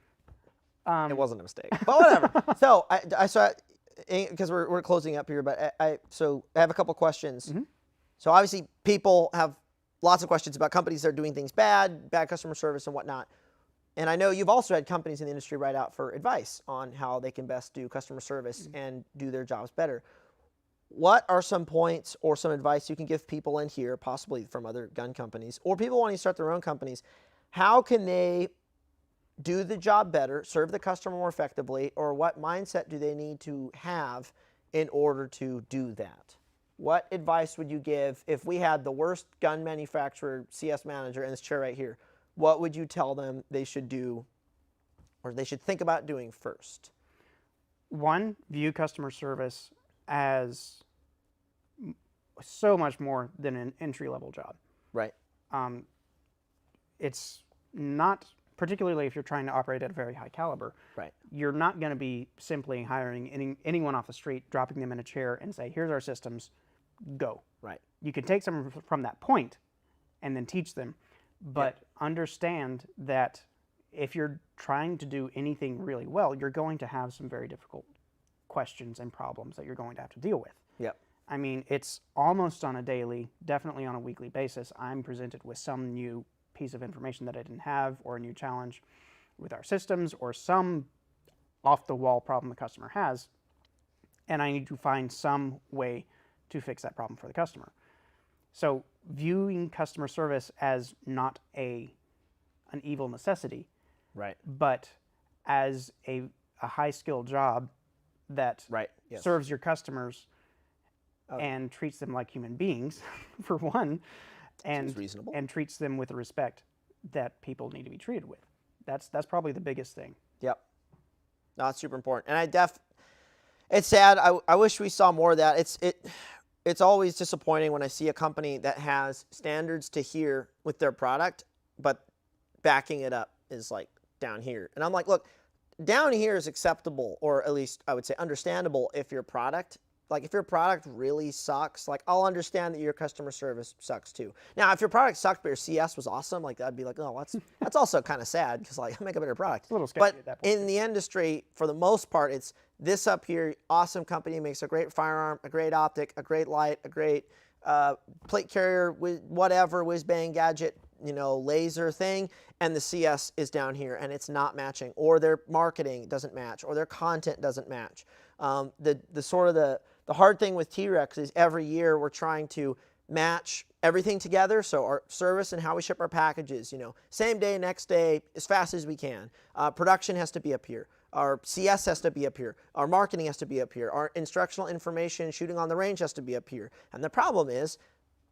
It wasn't a mistake, but whatever. So I saw, because we're closing up here, but I have a couple questions. Mm-hmm. So obviously, people have lots of questions about companies that are doing things bad customer service and whatnot. And I know you've also had companies in the industry write out for advice on how they can best do customer service and do their jobs better. what are some points or some advice you can give people in here, possibly from other gun companies, or people wanting to start their own companies? How can they do the job better, serve the customer more effectively, or what mindset do they need to have in order to do that? What advice would you give if we had the worst gun manufacturer CS manager in this chair right here? What would you tell them they should do, or they should think about doing first? One, view customer service as so much more than an entry-level job. Right. It's not, particularly if you're trying to operate at a very high caliber, Right. you're not going to be simply hiring anyone off the street, dropping them in a chair and say, here's our systems, go. Right. You can take someone from that point and then teach them, but understand that if you're trying to do anything really well, you're going to have some very difficult questions and problems that you're going to have to deal with. Yep. I mean, it's almost on a daily, definitely on a weekly basis, I'm presented with some new piece of information that I didn't have, or a new challenge with our systems, or some off-the-wall problem the customer has, and I need to find some way to fix that problem for the customer. So viewing customer service as not an evil necessity, Right. but as a high-skill job that Right. Yes. serves your customers and treats them like human beings, for one, Seems reasonable. and treats them with the respect that people need to be treated with. That's probably the biggest thing. Yep. No, it's super important. And it's sad. I wish we saw more of that. It's always disappointing when I see a company that has standards to here with their product, but backing it up is like down here. And I'm like, look, down here is acceptable, or at least I would say understandable if your product really sucks, like I'll understand that your customer service sucks too. Now, if your product sucked but your CS was awesome, like I'd be like, oh, that's also kind of sad, because like make a better product. It's a little sketchy But at that point. in the industry, for the most part, it's this up here, awesome company, makes a great firearm, a great optic, a great light, a great plate carrier, whatever, whiz bang gadget, laser thing, and the CS is down here and it's not matching, or their marketing doesn't match, or their content doesn't match. The hard thing with T.Rex is every year we're trying to match everything together. So our service and how we ship our packages, same day, next day, as fast as we can. Production has to be up here. Our CS has to be up here. Our marketing has to be up here. Our instructional information, shooting on the range has to be up here. And the problem is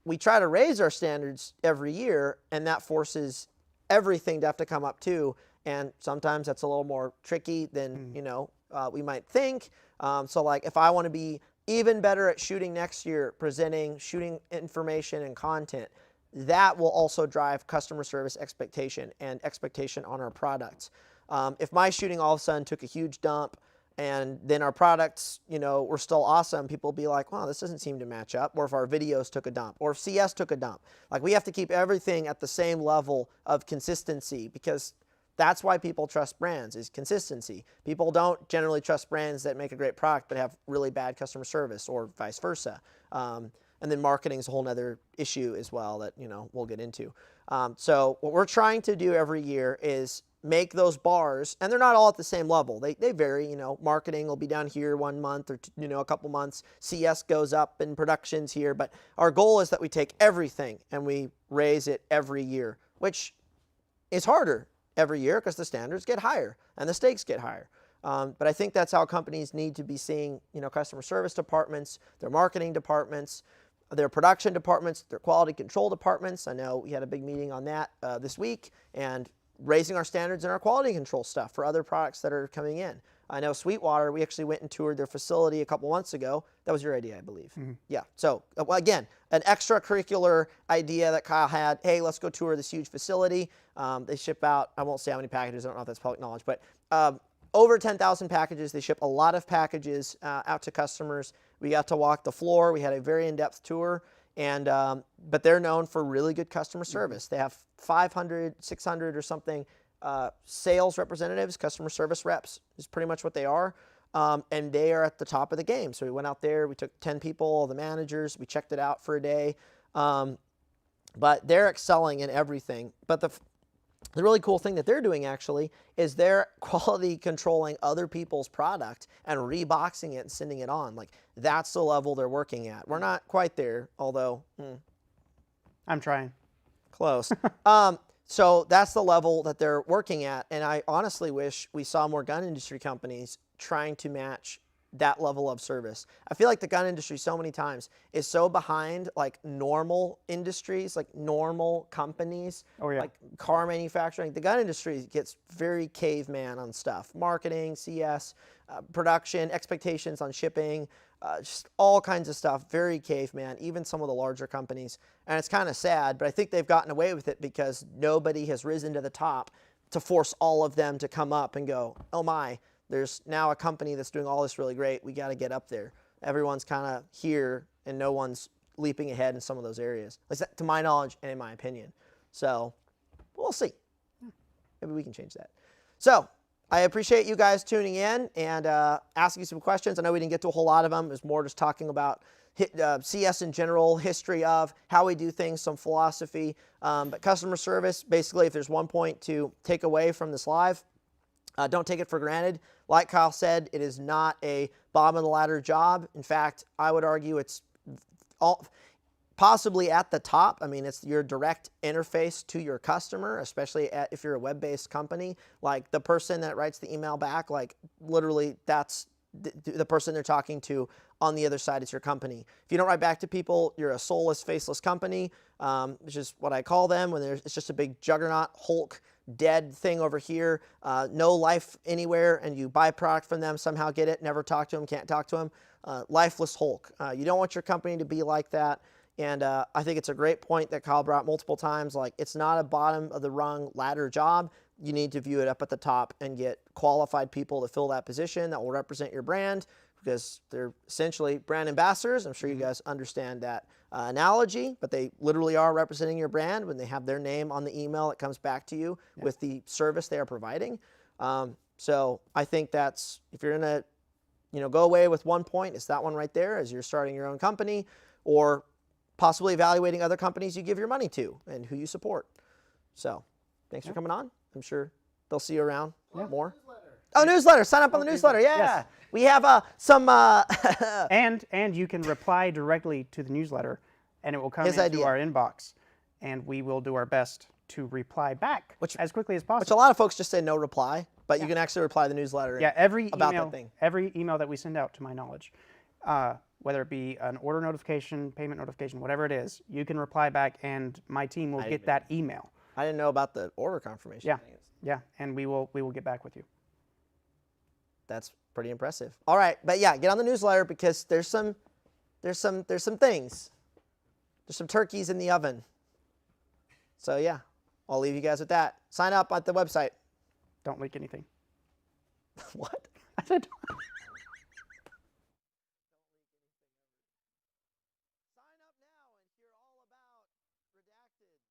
we try to raise our standards every year, and that forces everything to have to come up too. And sometimes that's a little more tricky than, we might think. So like if I want to be even better at shooting next year, presenting, shooting information and content, that will also drive customer service expectation and expectation on our products. If my shooting all of a sudden took a huge dump and then our products, were still awesome, people will be like, wow, this doesn't seem to match up. Or if our videos took a dump, or if CS took a dump. Like we have to keep everything at the same level of consistency, because that's why people trust brands, is consistency. People don't generally trust brands that make a great product but have really bad customer service, or vice versa. And then marketing is a whole nother issue as well that we'll get into. So what we're trying to do every year is make those bars, and they're not all at the same level. They vary. Marketing will be down here 1 month or a couple months. CS goes up and production's here. But our goal is that we take everything and we raise it every year, which is harder every year because the standards get higher and the stakes get higher. But I think that's how companies need to be seeing, customer service departments, their marketing departments, their production departments, their quality control departments. I know we had a big meeting on that this week, and raising our standards in our quality control stuff for other products that are coming in. I know Sweetwater, we actually went and toured their facility a couple months ago. That was your idea, I believe. Mm-hmm. Yeah. So again, an extracurricular idea that Kyle had. Hey, let's go tour this huge facility. They ship out, I won't say how many packages, I don't know if that's public knowledge, but over 10,000 packages. They ship a lot of packages out to customers. We got to walk the floor. We had a very in-depth tour. And but they're known for really good customer service. Mm-hmm. They have 500, 600 or something sales representatives, customer service reps is pretty much what they are. And they are at the top of the game. So we went out there, we took 10 people, all the managers, we checked it out for a day. But they're excelling in everything. But the really cool thing that they're doing actually is they're quality controlling other people's product and reboxing it and sending it on. Like that's the level they're working at. We're not quite there, although I'm trying. close. So that's the level that they're working at. And I honestly wish we saw more gun industry companies trying to match that level of service. I feel like the gun industry so many times is so behind like normal industries, like normal companies, like car manufacturing. The gun industry gets very caveman on stuff, marketing, CS, production, expectations on shipping, just all kinds of stuff, very caveman, even some of the larger companies. And it's kind of sad, but I think they've gotten away with it because nobody has risen to the top to force all of them to come up and go, oh my, there's now a company that's doing all this really great. We got to get up there. Everyone's kind of here and no one's leaping ahead in some of those areas, at least to my knowledge and in my opinion. So we'll see. Maybe we can change that. So I appreciate you guys tuning in and asking some questions. I know we didn't get to a whole lot of them. It was more just talking about CS in general, history of how we do things, some philosophy. But customer service, basically, if there's one point to take away from this live, don't take it for granted. Like Kyle said, it is not a bottom of the ladder job. In fact, I would argue it's possibly at the top. I mean, it's your direct interface to your customer, especially if you're a web-based company. Like the person that writes the email back, like literally that's the person they're talking to on the other side. It's your company. If you don't write back to people, you're a soulless, faceless company, which is what I call them when it's just a big juggernaut, Hulk, dead thing over here, no life anywhere, and you buy product from them, somehow get it, never talk to them, can't talk to them, lifeless Hulk. You don't want your company to be like that. And I think it's a great point that Kyle brought multiple times. Like, it's not a bottom of the rung ladder job. You need to view it up at the top and get qualified people to fill that position that will represent your brand, because they're essentially brand ambassadors. I'm sure you guys understand that analogy, but they literally are representing your brand when they have their name on the email that comes back to you with the service they are providing. So I think that's, if you're going to go away with one point, it's that one right there as you're starting your own company or possibly evaluating other companies you give your money to and who you support. So thanks for coming on. I'm sure they'll see you around more. Oh, newsletter. Sign up on the newsletter. Yeah. Yes. We have some... and you can reply directly to the newsletter, and it will come into our inbox, and we will do our best to reply back as quickly as possible. Which a lot of folks just say no reply, but you can actually reply to the newsletter every about email, that thing. Every email that we send out, to my knowledge, whether it be an order notification, payment notification, whatever it is, you can reply back, and my team will get that email. I didn't know about the order confirmation. Yeah, and we will get back with you. That's pretty impressive. All right, but yeah, get on the newsletter because there's some things. There's some turkeys in the oven. So yeah, I'll leave you guys with that. Sign up at the website. Don't leak anything. What? I said.